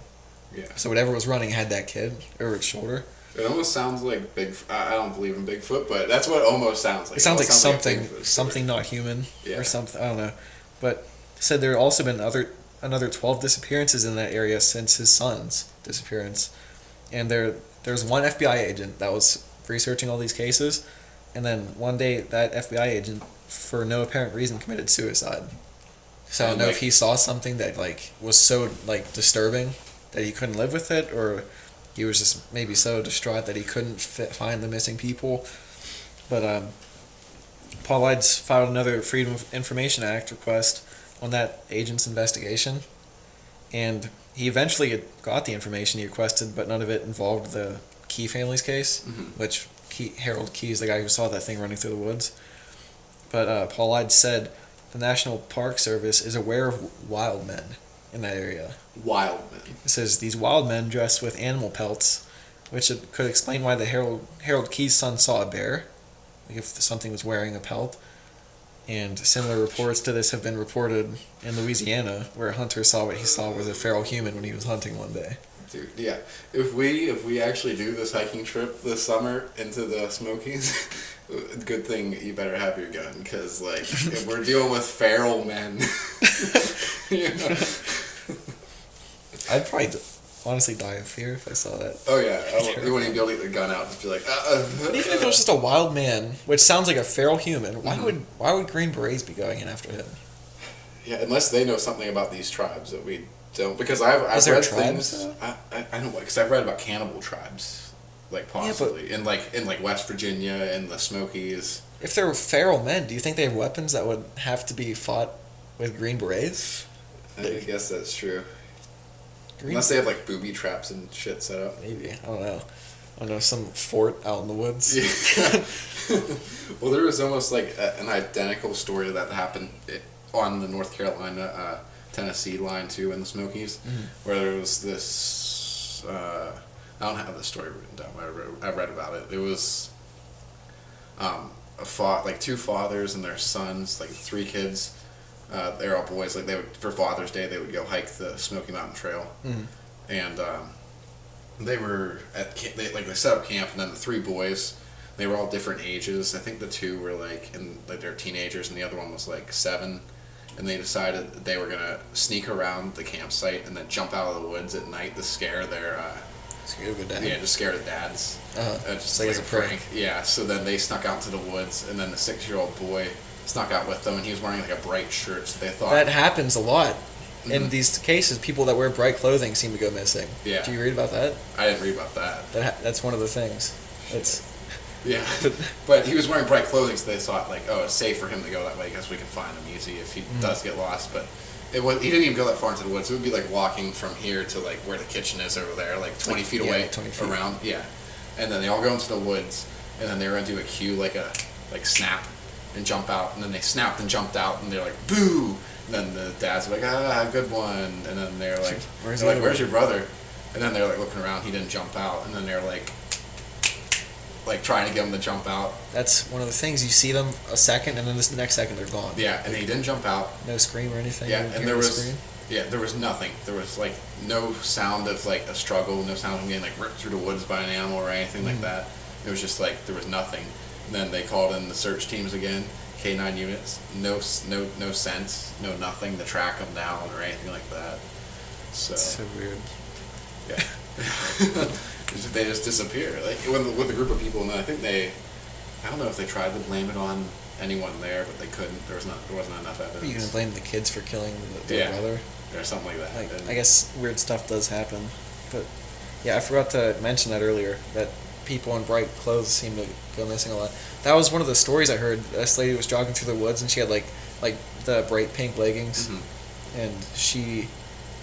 [SPEAKER 3] Yeah.
[SPEAKER 1] So whatever was running had that kid over its shoulder.
[SPEAKER 3] It almost sounds like I don't believe in Bigfoot, but that's what it almost sounds like.
[SPEAKER 1] It sounds like something not human or something. I don't know. But said there had also been another 12 disappearances in that area since his son's disappearance. And there's one FBI agent that was researching all these cases, and then one day that FBI agent, for no apparent reason, committed suicide. So I don't know if he saw something that like was so like disturbing that he couldn't live with it, or he was just maybe so distraught that he couldn't find the missing people. But Paulides filed another Freedom of Information Act request on that agent's investigation, and he eventually got the information he requested, but none of it involved the Key family's case, which Harold Key is the guy who saw that thing running through the woods. But Paulides said the National Park Service is aware of wild men in that area.
[SPEAKER 3] Wild men.
[SPEAKER 1] It says these wild men dress with animal pelts, which could explain why the Harold Key's son saw a bear, like if something was wearing a pelt. And similar reports to this have been reported in Louisiana, where a hunter saw what he saw was a feral human when he was hunting one day.
[SPEAKER 3] Dude, yeah. If we actually do this hiking trip this summer into the Smokies, good thing you better have your gun, because like if we're dealing with feral men, you know.
[SPEAKER 1] I'd probably honestly die of fear if I saw that.
[SPEAKER 3] Oh yeah, you wouldn't even be able to get the gun out. Just be like,
[SPEAKER 1] But even if it was just a wild man, which sounds like a feral human, why would Green Berets be going in after him?
[SPEAKER 3] Yeah, unless they know something about these tribes that we don't. Because I've read things. I know, because I've read about cannibal tribes, like possibly in West Virginia and the Smokies.
[SPEAKER 1] If they're feral men, do you think they have weapons that would have to be fought with Green Berets?
[SPEAKER 3] I guess that's true. Unless they have like booby traps and shit set up.
[SPEAKER 1] Maybe. I don't know. Some fort out in the woods.
[SPEAKER 3] Yeah. Well, there was almost like an identical story that happened on the North Carolina, Tennessee line too in the Smokies, where there was this. I don't have the story written down. I read about it. It was two fathers and their sons, like 3 kids. They're all boys. Like for Father's Day, they would go hike the Smoky Mountain Trail, and they were they set up camp, and then the 3 boys, they were all different ages. I think the 2 were they're teenagers, and the other one was like 7. And they decided that they were gonna sneak around the campsite and then jump out of the woods at night to scare their
[SPEAKER 1] Scare the dad.
[SPEAKER 3] yeah, to scare the dads.
[SPEAKER 1] Just like as a prank.
[SPEAKER 3] Yeah. So then they snuck out into the woods, and then the 6-year-old boy snuck out with them, and he was wearing like a bright shirt. So they thought
[SPEAKER 1] that happens a lot. In these cases, people that wear bright clothing seem to go missing.
[SPEAKER 3] Yeah.
[SPEAKER 1] Do you read about that?
[SPEAKER 3] I didn't read about that.
[SPEAKER 1] That's one of the things.
[SPEAKER 3] Yeah, but he was wearing bright clothing, so they thought like, oh, it's safe for him to go that way because we can find him easy if he does get lost. But he didn't even go that far into the woods. It would be like walking from here to like where the kitchen is over there, like 20 feet away,
[SPEAKER 1] 20 feet.
[SPEAKER 3] around. Yeah, and then they all go into the woods, and then they were gonna do a cue like snap and jump out, and then they snapped and jumped out, and they're like boo. And then the dads were like, good one, and then they're like, where's your brother? And then they're like looking around, he didn't jump out, and then they're like trying to get him to jump out.
[SPEAKER 1] That's one of the things. You see them a second, and then the next second they're gone.
[SPEAKER 3] Yeah, and he didn't jump out.
[SPEAKER 1] No scream or anything.
[SPEAKER 3] Yeah, and there was nothing. There was like no sound of like a struggle, no sound of him getting like ripped through the woods by an animal or anything like that. It was just like there was nothing. And then they called in the search teams again, K9 units. No sense, no nothing to track them down or anything like that. So.
[SPEAKER 1] That's so weird.
[SPEAKER 3] Yeah. They just disappear, like with a group of people, and I think I don't know if they tried to blame it on anyone there, but they couldn't. There wasn't enough evidence.
[SPEAKER 1] Are you gonna blame the kids for killing their brother?
[SPEAKER 3] Or something like that.
[SPEAKER 1] I guess weird stuff does happen, but yeah, I forgot to mention that earlier. That people in bright clothes seem to go missing a lot. That was one of the stories I heard. This lady was jogging through the woods, and she had like the bright pink leggings, and she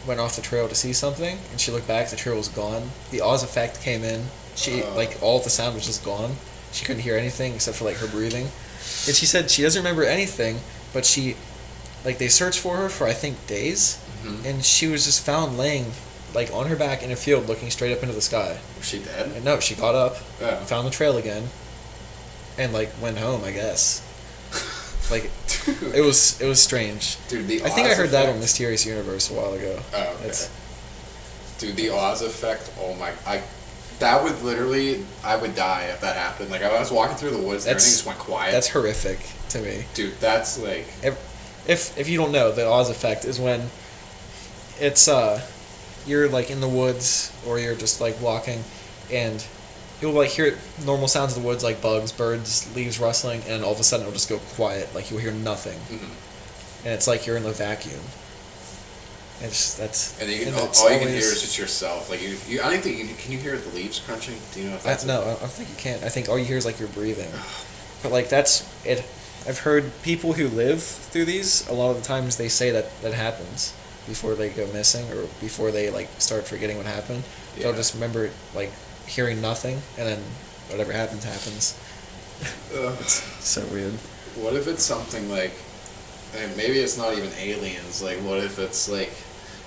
[SPEAKER 1] went off the trail to see something, and she looked back, the trail was gone. The Oz effect came in. She all of the sound was just gone. She couldn't hear anything except for like her breathing. And she said she doesn't remember anything, but they searched for her for I think days, and she was just found laying like on her back in a field looking straight up into the sky.
[SPEAKER 3] Was she dead?
[SPEAKER 1] And no, she got up, found the trail again, and like went home, I guess. Like it was strange.
[SPEAKER 3] Dude,
[SPEAKER 1] I think I heard that on Mysterious Universe a while ago.
[SPEAKER 3] Oh, okay. Dude, the Oz effect. Oh my! That would literally, I would die if that happened. Like I was walking through the woods, and everything just went quiet.
[SPEAKER 1] That's horrific to me.
[SPEAKER 3] Dude, that's like.
[SPEAKER 1] If you don't know, the Oz effect is when it's you're like in the woods or you're just like walking, and you'll like hear normal sounds of the woods like bugs, birds, leaves rustling, and all of a sudden it'll just go quiet. Like you'll hear nothing, and it's like you're in a vacuum. And
[SPEAKER 3] all you can hear is just yourself. Like you I don't think can you hear the leaves crunching? Do you know if that's
[SPEAKER 1] no? I don't think you can. I think all you hear is like you're breathing. But like that's it. I've heard people who live through these. A lot of the times they say that happens before they go missing or before they like start forgetting what happened. Yeah. They'll just remember like hearing nothing, and then whatever happens. It's so weird.
[SPEAKER 3] What if it's something like, and maybe it's not even aliens. Like, what if it's like,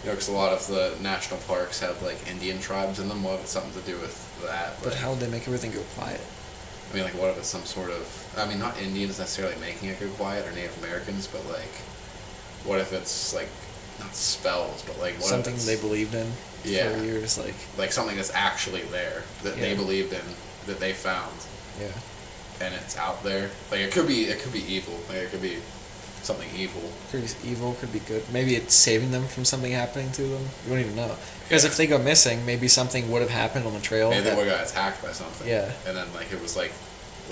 [SPEAKER 3] because a lot of the national parks have like Indian tribes in them. What if it's something to do with that?
[SPEAKER 1] But how would they make everything go quiet?
[SPEAKER 3] I mean, like, what if it's some sort of? I mean, not Indians necessarily making it go quiet or Native Americans, but like, what if it's like not spells, but like what
[SPEAKER 1] something
[SPEAKER 3] if it's,
[SPEAKER 1] they believed in
[SPEAKER 3] Yeah.
[SPEAKER 1] for years,
[SPEAKER 3] like something that's actually there that they
[SPEAKER 1] Yeah.
[SPEAKER 3] believed in, that they found,
[SPEAKER 1] yeah.
[SPEAKER 3] and it's out there. Like it could be evil. Like it could be something evil.
[SPEAKER 1] Could be evil, could be good. Maybe it's saving them from something happening to them. You don't even know. Because
[SPEAKER 3] Yeah.
[SPEAKER 1] if they go missing, maybe something would have happened on the trail.
[SPEAKER 3] Maybe they
[SPEAKER 1] that-
[SPEAKER 3] would have got attacked by something.
[SPEAKER 1] Yeah.
[SPEAKER 3] And then like it was like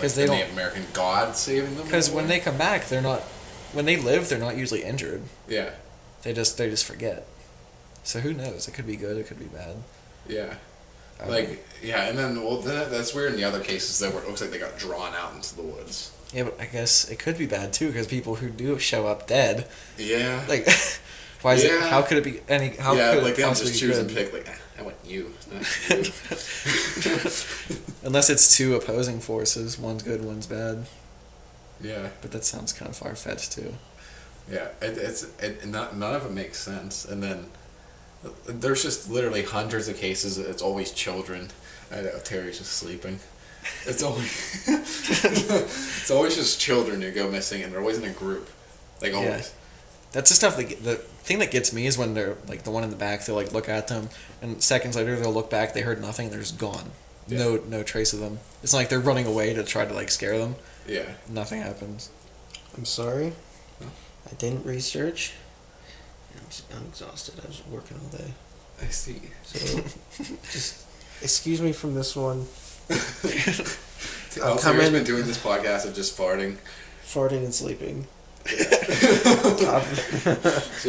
[SPEAKER 1] 'Cause
[SPEAKER 3] the
[SPEAKER 1] they don't-
[SPEAKER 3] Native American god saving them.
[SPEAKER 1] Because when they come back, they're not. When they live, they're not usually injured.
[SPEAKER 3] Yeah.
[SPEAKER 1] They just forget. So who knows? It could be good. It could be bad.
[SPEAKER 3] Yeah.
[SPEAKER 1] I don't know.
[SPEAKER 3] Like yeah, and then then that's weird in the other cases though, where it looks like they got drawn out into the woods.
[SPEAKER 1] Yeah, but I guess it could be bad too because people who do show up dead,
[SPEAKER 3] Yeah.
[SPEAKER 1] like, why is it?
[SPEAKER 3] Yeah.
[SPEAKER 1] How could it be any? How
[SPEAKER 3] yeah,
[SPEAKER 1] could
[SPEAKER 3] like
[SPEAKER 1] it
[SPEAKER 3] they don't
[SPEAKER 1] possibly
[SPEAKER 3] just
[SPEAKER 1] be
[SPEAKER 3] choose
[SPEAKER 1] good?
[SPEAKER 3] and pick like I want you, not you.
[SPEAKER 1] Unless it's two opposing forces, one's good, one's bad.
[SPEAKER 3] Yeah.
[SPEAKER 1] But that sounds kind of far fetched too.
[SPEAKER 3] Yeah, none of it makes sense. And then there's just literally hundreds of cases. It's always children. I know Terry's just sleeping. It's always it's always just children who go missing, and they're always in a group, like always.
[SPEAKER 1] Yeah. That's the stuff the thing that gets me is when they're like the one in the back. They'll like look at them, and seconds later they'll look back. They heard nothing. They're just gone.
[SPEAKER 3] Yeah.
[SPEAKER 1] No trace of them. It's not like they're running away to try to like scare them.
[SPEAKER 3] Yeah.
[SPEAKER 1] Nothing happens.
[SPEAKER 2] I'm sorry.
[SPEAKER 3] Huh?
[SPEAKER 2] I didn't research. I'm exhausted. I was working all day.
[SPEAKER 3] I see.
[SPEAKER 2] So, just excuse me from this one.
[SPEAKER 3] Also,
[SPEAKER 2] come
[SPEAKER 3] you've
[SPEAKER 2] in-
[SPEAKER 3] been doing this podcast of just farting.
[SPEAKER 2] Farting and sleeping.
[SPEAKER 3] So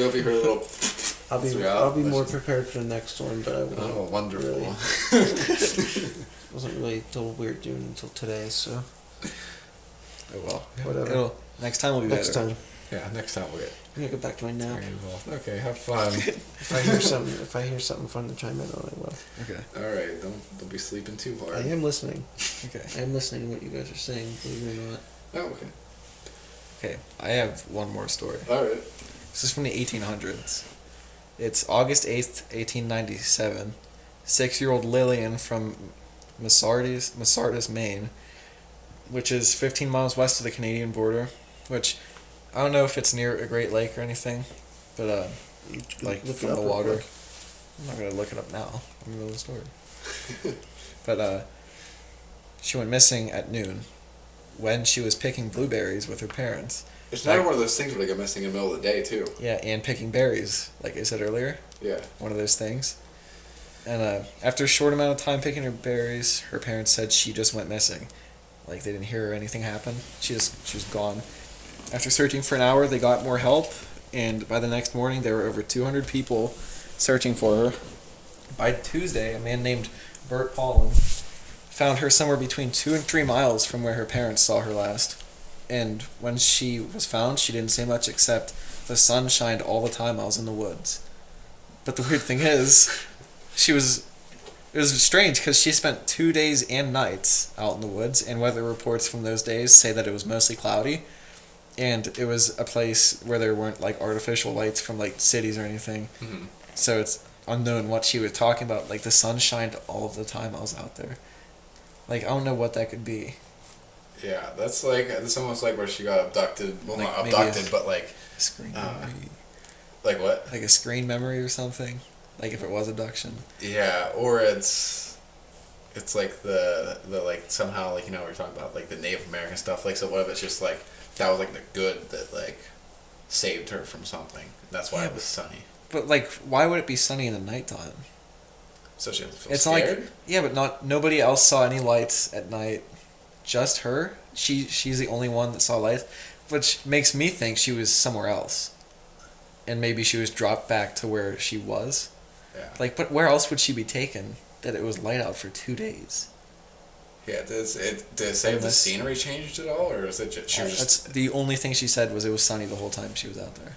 [SPEAKER 3] if you heard a little,
[SPEAKER 2] I'll be more prepared for the next one, but I wasn't,
[SPEAKER 3] oh, wonderful.
[SPEAKER 2] really, wasn't really told we were doing until today, so
[SPEAKER 1] Oh well.
[SPEAKER 2] whatever.
[SPEAKER 1] Next time will be
[SPEAKER 2] Next
[SPEAKER 1] better.
[SPEAKER 2] time.
[SPEAKER 3] Yeah, next time we'll get
[SPEAKER 2] I'm gonna go back to my nap.
[SPEAKER 3] very involved. Okay, have fun.
[SPEAKER 2] If I hear something fun to chime in on, I will.
[SPEAKER 1] Okay.
[SPEAKER 3] All right, don't be sleeping too hard.
[SPEAKER 2] I am listening.
[SPEAKER 1] Okay.
[SPEAKER 2] I am listening to what you guys are saying, believe it or not.
[SPEAKER 3] Oh, okay.
[SPEAKER 1] Okay. I have one more story.
[SPEAKER 3] All right.
[SPEAKER 1] This is from the 1800s. It's August 8th, 1897. 6-year-old Lillian from Masardis, Maine, which is 15 miles west of the Canadian border, which I don't know if it's near a Great Lake or anything, but like
[SPEAKER 2] Look it
[SPEAKER 1] from
[SPEAKER 2] up
[SPEAKER 1] the
[SPEAKER 2] real
[SPEAKER 1] water.
[SPEAKER 2] quick.
[SPEAKER 1] I'm not gonna look it up now. I'm in the middle of the story. But she went missing at noon when she was picking blueberries with her parents.
[SPEAKER 3] It's another one of those things where they go missing in the middle of the day too.
[SPEAKER 1] Yeah, and picking berries, like I said earlier.
[SPEAKER 3] Yeah.
[SPEAKER 1] One of those things. And after a short amount of time picking her berries, her parents said she just went missing. Like they didn't hear anything happen. She was gone. After searching for an hour, they got more help, and by the next morning, there were over 200 people searching for her. By Tuesday, a man named Bert Paulin found her somewhere between 2 and 3 miles from where her parents saw her last. And when she was found, she didn't say much except the sun shined all the time I was in the woods. But the weird thing is, it was strange because she spent 2 days and nights out in the woods, and weather reports from those days say that it was mostly cloudy, and it was a place where there weren't like artificial lights from like cities or anything.
[SPEAKER 3] Mm-hmm.
[SPEAKER 1] So it's unknown what she was talking about. Like the sun shined all of the time I was out there. Like I don't know what that could be.
[SPEAKER 3] Yeah, that's almost like where she got abducted. Well,
[SPEAKER 1] Like,
[SPEAKER 3] not
[SPEAKER 1] maybe
[SPEAKER 3] abducted,
[SPEAKER 1] it's-
[SPEAKER 3] but like
[SPEAKER 1] Screen memory.
[SPEAKER 3] like what?
[SPEAKER 1] Like a screen memory or something. Like if it was abduction.
[SPEAKER 3] Yeah, or it's like the like somehow like we were talking about like the Native American stuff. Like so, what if it's just like that was like the good that like saved her from something. That's why
[SPEAKER 1] Yeah,
[SPEAKER 3] it was sunny.
[SPEAKER 1] But like, why would it be sunny in the nighttime?
[SPEAKER 3] So she doesn't feel
[SPEAKER 1] It's
[SPEAKER 3] scared.
[SPEAKER 1] like, yeah, but nobody else saw any lights at night. Just her. She's the only one that saw lights, which makes me think she was somewhere else, and maybe she was dropped back to where she was.
[SPEAKER 3] Yeah.
[SPEAKER 1] Like, but where else would she be taken? That it was light out for 2 days.
[SPEAKER 3] Yeah. Did it say if the
[SPEAKER 1] Unless-
[SPEAKER 3] scenery changed at all, or is it just she was
[SPEAKER 1] That's
[SPEAKER 3] just?
[SPEAKER 1] the only thing she said was it was sunny the whole time she was out there.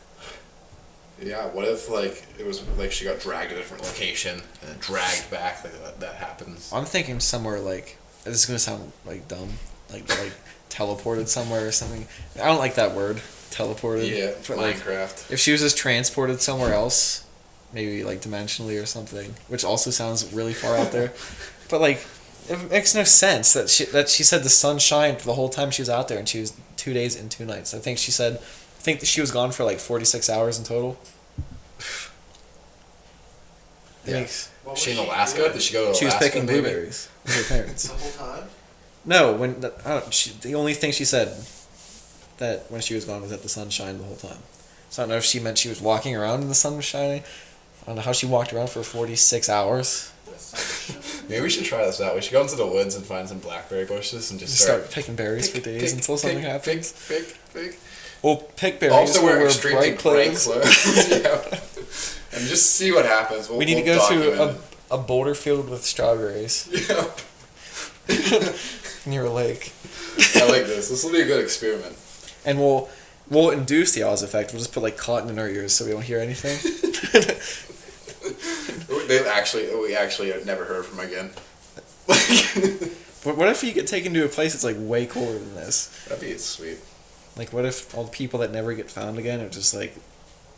[SPEAKER 3] Yeah. What if like it was like she got dragged to a different location and then dragged back? Like that happens.
[SPEAKER 1] I'm thinking somewhere like, this is gonna sound like dumb, like teleported somewhere or something. I don't like that word, teleported.
[SPEAKER 3] Yeah.
[SPEAKER 1] But like,
[SPEAKER 3] Minecraft.
[SPEAKER 1] if she was just transported somewhere else, maybe like dimensionally or something, which also sounds really far out there. But like, it makes no sense that she said the sun shined the whole time she was out there, and she was 2 days and 2 nights. I think that she was gone for like 46 hours in total. It
[SPEAKER 3] Yeah.
[SPEAKER 1] makes,
[SPEAKER 3] Was she in Alaska? Did she go to Alaska?
[SPEAKER 1] she was picking
[SPEAKER 3] maybe?
[SPEAKER 1] blueberries with her parents.
[SPEAKER 2] The whole time?
[SPEAKER 1] No, the only thing she said that when she was gone was that the sun shined the whole time. So I don't know if she meant she was walking around and the sun was shining. I don't know how she walked around for 46 hours.
[SPEAKER 3] Maybe we should try this out. We should go into the woods and find some blackberry bushes and just
[SPEAKER 1] Start picking berries for days until something happens.
[SPEAKER 3] Pick.
[SPEAKER 1] We'll pick berries.
[SPEAKER 3] Also
[SPEAKER 1] we'll
[SPEAKER 3] wear
[SPEAKER 1] wear
[SPEAKER 3] extremely
[SPEAKER 1] bright clothes.
[SPEAKER 3] yeah. And just see what happens.
[SPEAKER 1] We need to go to a boulder field with strawberries
[SPEAKER 3] Yep.
[SPEAKER 1] near a lake.
[SPEAKER 3] I like this. This will be a good experiment.
[SPEAKER 1] And we'll induce the Oz effect. We'll just put like cotton in our ears so we don't hear anything.
[SPEAKER 3] We actually have never heard from again.
[SPEAKER 1] But what if you get taken to a place that's like way cooler than this?
[SPEAKER 3] That'd be sweet.
[SPEAKER 1] Like what if all the people that never get found again are just like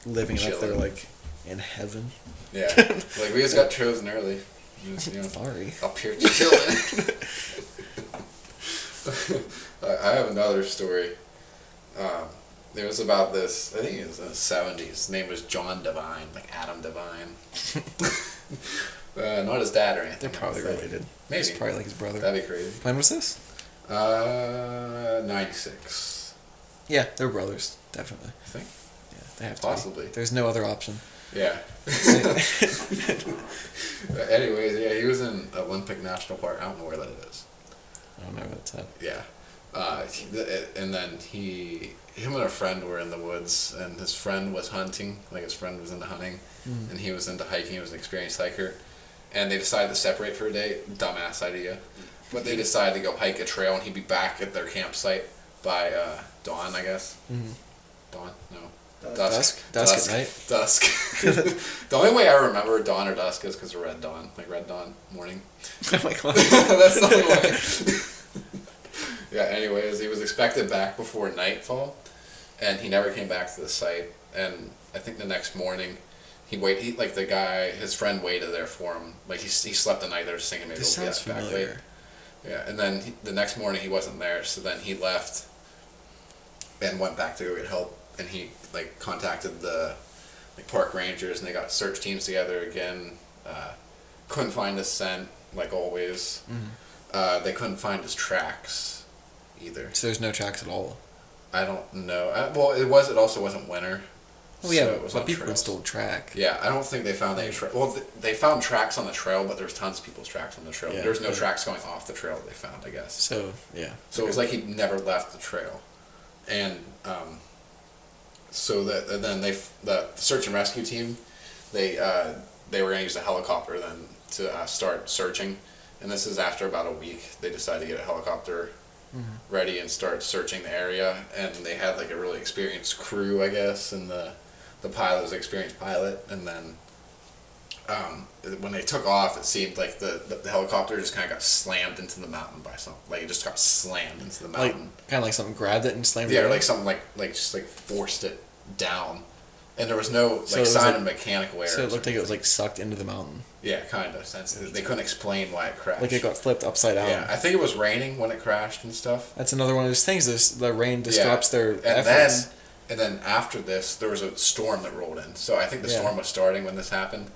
[SPEAKER 1] living up there
[SPEAKER 3] Chilling.
[SPEAKER 1] like in heaven?
[SPEAKER 3] Yeah. Like we just got chosen early. Just,
[SPEAKER 1] Sorry.
[SPEAKER 3] up here chilling. I have another story. It was about this, I think it was in the 70s. His name was John Devine, like Adam Devine. Not his dad or anything.
[SPEAKER 1] They're probably related.
[SPEAKER 3] Maybe.
[SPEAKER 1] It's probably like his brother.
[SPEAKER 3] That'd be crazy.
[SPEAKER 1] When was this?
[SPEAKER 3] 96.
[SPEAKER 1] Yeah, they're brothers, definitely.
[SPEAKER 3] I think.
[SPEAKER 1] Yeah, they have to
[SPEAKER 3] Possibly.
[SPEAKER 1] be. There's no other option.
[SPEAKER 3] Yeah. Anyways, yeah, he was in Olympic National Park. I don't know where that is.
[SPEAKER 1] I don't know what it's at.
[SPEAKER 3] Yeah. And then him and a friend were in the woods, and his friend was hunting. Like his friend was into hunting, and he was into hiking. He was an experienced hiker, and they decided to separate for a day. Dumbass idea, but they decided to go hike a trail, and he'd be back at their campsite by dawn, I guess.
[SPEAKER 1] Mm-hmm.
[SPEAKER 3] Dawn? No.
[SPEAKER 1] Dusk at night.
[SPEAKER 3] Dusk. The only way I remember dawn or dusk is because of red dawn, like red dawn morning.
[SPEAKER 1] Oh my god.
[SPEAKER 3] That's the only way. Yeah, anyways, he was expected back before nightfall, and he never came back to the site. And I think the next morning, his friend waited there for him. Like, he slept the night there just thinking maybe
[SPEAKER 1] This
[SPEAKER 3] he'll
[SPEAKER 1] sounds
[SPEAKER 3] get back late.
[SPEAKER 1] familiar.
[SPEAKER 3] Yeah, and then the next morning he wasn't there, so then he left and went back to go get help. And he, like, contacted the park rangers, and they got search teams together again. Couldn't find his scent, like always.
[SPEAKER 1] Mm-hmm.
[SPEAKER 3] They couldn't find his tracks either.
[SPEAKER 1] So there's no tracks at all.
[SPEAKER 3] I don't know. Well, it also wasn't winter.
[SPEAKER 1] Oh yeah,
[SPEAKER 3] so it was
[SPEAKER 1] but
[SPEAKER 3] on
[SPEAKER 1] people can
[SPEAKER 3] trails.
[SPEAKER 1] still track.
[SPEAKER 3] Yeah, I don't think they found any they found tracks on the trail, but there's tons of people's tracks on the trail.
[SPEAKER 1] Yeah,
[SPEAKER 3] There's no
[SPEAKER 1] but-
[SPEAKER 3] tracks going off the trail that they found, I guess.
[SPEAKER 1] So yeah.
[SPEAKER 3] So it was like he never left the trail, and then the search and rescue team, they were gonna use a helicopter then to start searching, and this is after about a week. They decided to get a helicopter ready and start searching the area, and they had like a really experienced crew, I guess, and the pilot was an experienced pilot, and then when they took off, it seemed like the helicopter just kind of got slammed into the mountain by something. Like it just got slammed into the
[SPEAKER 1] Like
[SPEAKER 3] mountain.
[SPEAKER 1] kind of like something grabbed it and slammed it.
[SPEAKER 3] Yeah, or
[SPEAKER 1] down.
[SPEAKER 3] like something like just like forced it down, and there was no
[SPEAKER 1] So it was
[SPEAKER 3] sign
[SPEAKER 1] like-
[SPEAKER 3] of mechanical error.
[SPEAKER 1] So it looked like it was like sucked into the mountain.
[SPEAKER 3] Yeah, kind of. Since they couldn't explain why it crashed.
[SPEAKER 1] Like it got flipped upside down.
[SPEAKER 3] Yeah, I think it was raining when it crashed and stuff.
[SPEAKER 1] That's another one of those things. The rain disrupts their
[SPEAKER 3] and
[SPEAKER 1] efforts.
[SPEAKER 3] then after this, there was a storm that rolled in. So I think the
[SPEAKER 1] Yeah.
[SPEAKER 3] storm was starting when this happened,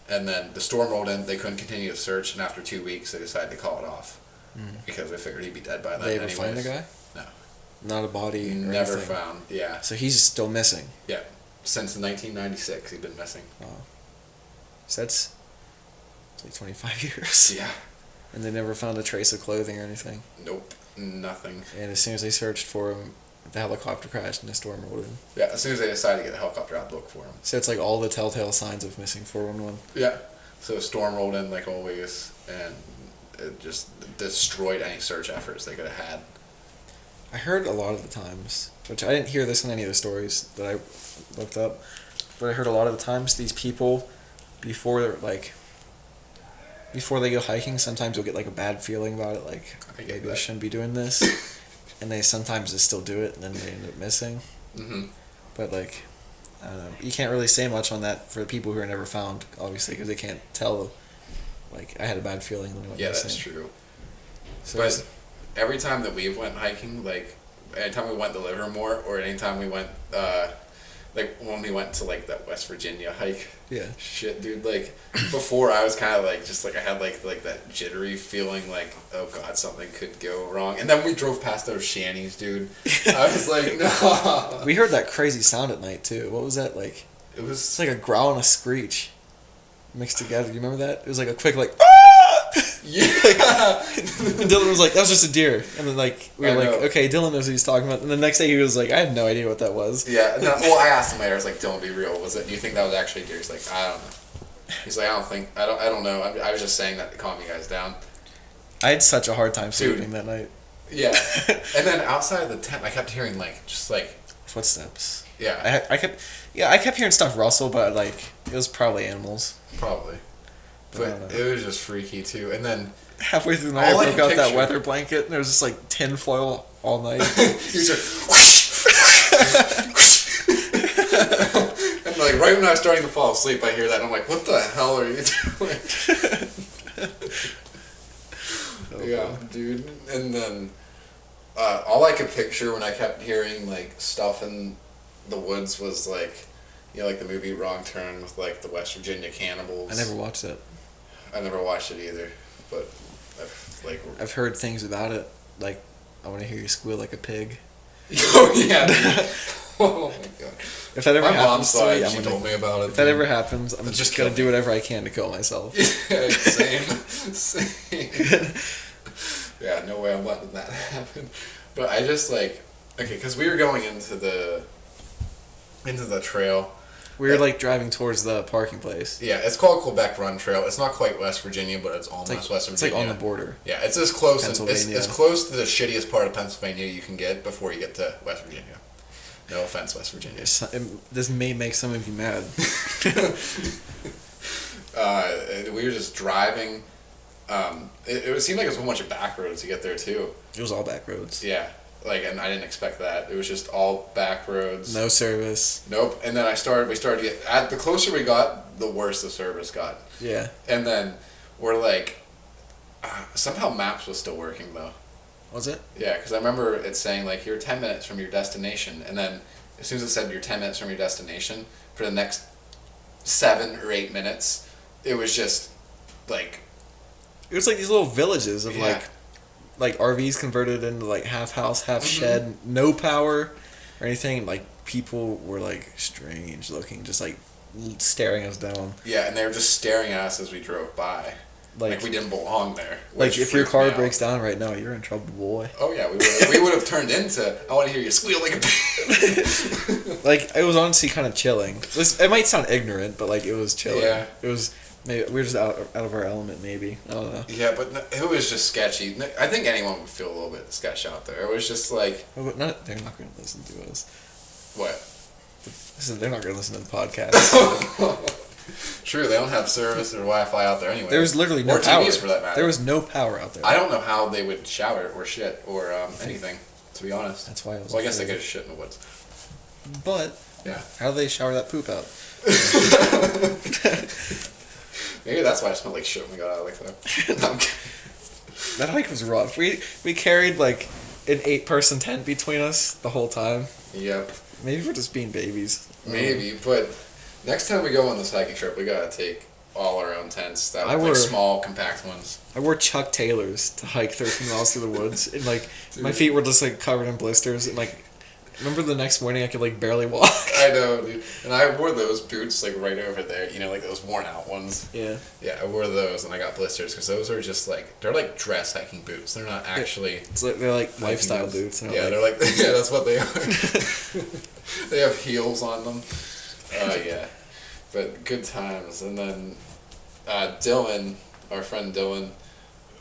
[SPEAKER 3] and then the storm rolled in. They couldn't continue the search, and after 2 weeks, they decided to call it off because they figured he'd be dead by then.
[SPEAKER 1] They ever find the guy?
[SPEAKER 3] No,
[SPEAKER 1] Not a body. Or
[SPEAKER 3] never
[SPEAKER 1] anything.
[SPEAKER 3] found. Yeah,
[SPEAKER 1] So he's still missing.
[SPEAKER 3] yeah. Since 1996, he'd been missing.
[SPEAKER 1] Wow. So that's like 25 years.
[SPEAKER 3] Yeah.
[SPEAKER 1] And they never found a trace of clothing or anything.
[SPEAKER 3] Nope. Nothing.
[SPEAKER 1] And as soon as they searched for him, the helicopter crashed and the storm rolled in.
[SPEAKER 3] Yeah. As soon as they decided to get a helicopter out to look for him.
[SPEAKER 1] So it's like all the telltale signs of missing 411.
[SPEAKER 3] Yeah. So a storm rolled in like always, and it just destroyed any search efforts they could have had.
[SPEAKER 1] I heard a lot of the times, which I didn't hear this in any of the stories that I looked up, but I heard a lot of the times these people, before they go hiking, sometimes you'll get like a bad feeling about it, like
[SPEAKER 3] I get
[SPEAKER 1] maybe I
[SPEAKER 3] that.
[SPEAKER 1] shouldn't be doing this, and they sometimes just still do it, and then they end up missing.
[SPEAKER 3] Mm-hmm.
[SPEAKER 1] But like, I don't know, you can't really say much on that for the people who are never found, obviously, because they can't tell. Like, I had a bad feeling when I went
[SPEAKER 3] Yeah,
[SPEAKER 1] missing.
[SPEAKER 3] that's true.
[SPEAKER 1] So
[SPEAKER 3] But every time that we went hiking, like anytime we went to Livermore or anytime we went, like when we went to like that West Virginia hike.
[SPEAKER 1] Yeah.
[SPEAKER 3] Shit, dude. Like before, I was kind of like just like I had like that jittery feeling like, oh god, something could go wrong. And then we drove past those shanties, dude. I was like, no.
[SPEAKER 1] We heard that crazy sound at night too. What was that like?
[SPEAKER 3] It was
[SPEAKER 1] It's like a growl and a screech mixed together. Do you remember that? It was like a quick like.
[SPEAKER 3] yeah.
[SPEAKER 1] And Dylan was like, "That was just a deer," and then like we were
[SPEAKER 3] I
[SPEAKER 1] like,
[SPEAKER 3] know.
[SPEAKER 1] "Okay, Dylan knows what he's talking about." And the next day he was like, "I had no idea what that was."
[SPEAKER 3] Yeah. No, well, I asked him later. I was like, "Don't be real. Was it? Do you think that was actually a deer?" He's like, "I don't know." He's like, I don't know. I was just saying that to calm you guys down."
[SPEAKER 1] I had such a hard time
[SPEAKER 3] Dude.
[SPEAKER 1] sleeping that night.
[SPEAKER 3] Yeah. And then outside of the tent, I kept hearing like just like
[SPEAKER 1] Footsteps.
[SPEAKER 3] yeah,
[SPEAKER 1] I kept hearing stuff rustle, but like it was probably animals.
[SPEAKER 3] probably.
[SPEAKER 1] I
[SPEAKER 3] But
[SPEAKER 1] don't know.
[SPEAKER 3] it was just freaky too. And then
[SPEAKER 1] Halfway through the night,
[SPEAKER 3] All I
[SPEAKER 1] I broke
[SPEAKER 3] can
[SPEAKER 1] out that
[SPEAKER 3] picture-
[SPEAKER 1] weather blanket, and there was just like tinfoil all night.
[SPEAKER 3] he's like, and like right when I was starting to fall asleep, I hear that. And I'm like, what the hell are you doing?
[SPEAKER 1] Oh,
[SPEAKER 3] Yeah,
[SPEAKER 1] wow.
[SPEAKER 3] dude. And then all I could picture when I kept hearing like stuff in the woods was like, you know, like the movie Wrong Turn with like the West Virginia cannibals.
[SPEAKER 1] I never watched it.
[SPEAKER 3] I never watched it either, but
[SPEAKER 1] I've heard things about it, like I want to hear you squeal like a pig.
[SPEAKER 3] oh yeah. Oh my god.
[SPEAKER 1] If that ever
[SPEAKER 3] My mom
[SPEAKER 1] happens
[SPEAKER 3] saw
[SPEAKER 1] to me,
[SPEAKER 3] it.
[SPEAKER 1] I'm
[SPEAKER 3] She
[SPEAKER 1] gonna,
[SPEAKER 3] told me about it.
[SPEAKER 1] if that ever happens, I'm
[SPEAKER 3] Just
[SPEAKER 1] just
[SPEAKER 3] kill
[SPEAKER 1] gonna do
[SPEAKER 3] me.
[SPEAKER 1] whatever I can to kill myself.
[SPEAKER 3] Yeah, same. Yeah, no way I'm letting that happen. But I just like okay, because we were going into the trail.
[SPEAKER 1] We were like driving towards the parking place.
[SPEAKER 3] Yeah, it's called Quebec Run Trail. It's not quite West Virginia, but it's almost
[SPEAKER 1] It's like,
[SPEAKER 3] West
[SPEAKER 1] it's
[SPEAKER 3] Virginia.
[SPEAKER 1] like on the border.
[SPEAKER 3] Yeah, it's as close. It's
[SPEAKER 1] Pennsylvania.
[SPEAKER 3] close to the shittiest part of Pennsylvania you can get before you get to West Virginia. No offense, West Virginia.
[SPEAKER 1] This may make some of you mad.
[SPEAKER 3] We were just driving. It seemed like it was a whole bunch of back roads to get there too.
[SPEAKER 1] It was all back roads.
[SPEAKER 3] Yeah, like, and I didn't expect that. It was just all back roads.
[SPEAKER 1] No service.
[SPEAKER 3] Nope. And then we started to get, the closer we got, the worse the service got.
[SPEAKER 1] Yeah.
[SPEAKER 3] And then we're like, somehow Maps was still working though.
[SPEAKER 1] Was it?
[SPEAKER 3] Yeah, because I remember it saying like you're 10 minutes from your destination, and then as soon as it said you're 10 minutes from your destination, for the next 7 or 8 minutes, it was just like
[SPEAKER 1] It was like these little villages of
[SPEAKER 3] Yeah.
[SPEAKER 1] like RVs converted into like half house, half shed, no power or anything. Like people were like strange looking, just like staring us down.
[SPEAKER 3] yeah, and they were just staring at us as we drove by, like we didn't belong there.
[SPEAKER 1] Like
[SPEAKER 3] which
[SPEAKER 1] if your
[SPEAKER 3] freaked
[SPEAKER 1] car
[SPEAKER 3] me out.
[SPEAKER 1] breaks down right now, you're in trouble, boy.
[SPEAKER 3] Oh yeah, we would have turned into I want to hear you squeal like a pig.
[SPEAKER 1] Like it was honestly kind of chilling. It might sound ignorant, but like it was chilling.
[SPEAKER 3] Yeah.
[SPEAKER 1] It was. Maybe we were just out of our element. Maybe I don't know.
[SPEAKER 3] Yeah, but it was just sketchy. I think anyone would feel a little bit sketchy out there. It was just like
[SPEAKER 1] Oh, but they're not going to listen to us.
[SPEAKER 3] what?
[SPEAKER 1] They're not going to listen to the podcast.
[SPEAKER 3] True, they don't have service or Wi-Fi out there anyway.
[SPEAKER 1] There was literally no
[SPEAKER 3] or
[SPEAKER 1] power.
[SPEAKER 3] TVs for that matter.
[SPEAKER 1] There was no power out there.
[SPEAKER 3] I don't know how they would shower or shit or anything. To be honest,
[SPEAKER 1] That's why I was.
[SPEAKER 3] well, I guess they
[SPEAKER 1] afraid.
[SPEAKER 3] could have shit in the woods.
[SPEAKER 1] But
[SPEAKER 3] Yeah,
[SPEAKER 1] how do they shower that poop out?
[SPEAKER 3] maybe that's why I smelled like shit when we got out of the car.
[SPEAKER 1] That hike was rough. We carried like an 8-person tent between us the whole time.
[SPEAKER 3] Yep,
[SPEAKER 1] Maybe we're just being babies.
[SPEAKER 3] maybe. But next time we go on this hiking trip, we gotta take all our own tents. That
[SPEAKER 1] I
[SPEAKER 3] like
[SPEAKER 1] wore-
[SPEAKER 3] small, compact ones.
[SPEAKER 1] I wore Chuck Taylors to hike 13 miles through the woods, and like my
[SPEAKER 3] Dude.
[SPEAKER 1] feet were just like covered in blisters. And like, remember the next morning I could like barely walk.
[SPEAKER 3] I know, dude. And I wore those boots like right over there. You know, like those worn out ones.
[SPEAKER 1] Yeah.
[SPEAKER 3] Yeah, I wore those and I got blisters because those are just like they're like dress hiking boots. They're not actually.
[SPEAKER 1] It's like they're like lifestyle
[SPEAKER 3] hiking
[SPEAKER 1] boots.
[SPEAKER 3] Yeah, they're like yeah, that's what they are. They have heels on them. Yeah, but good times. And then Dylan, our friend Dylan,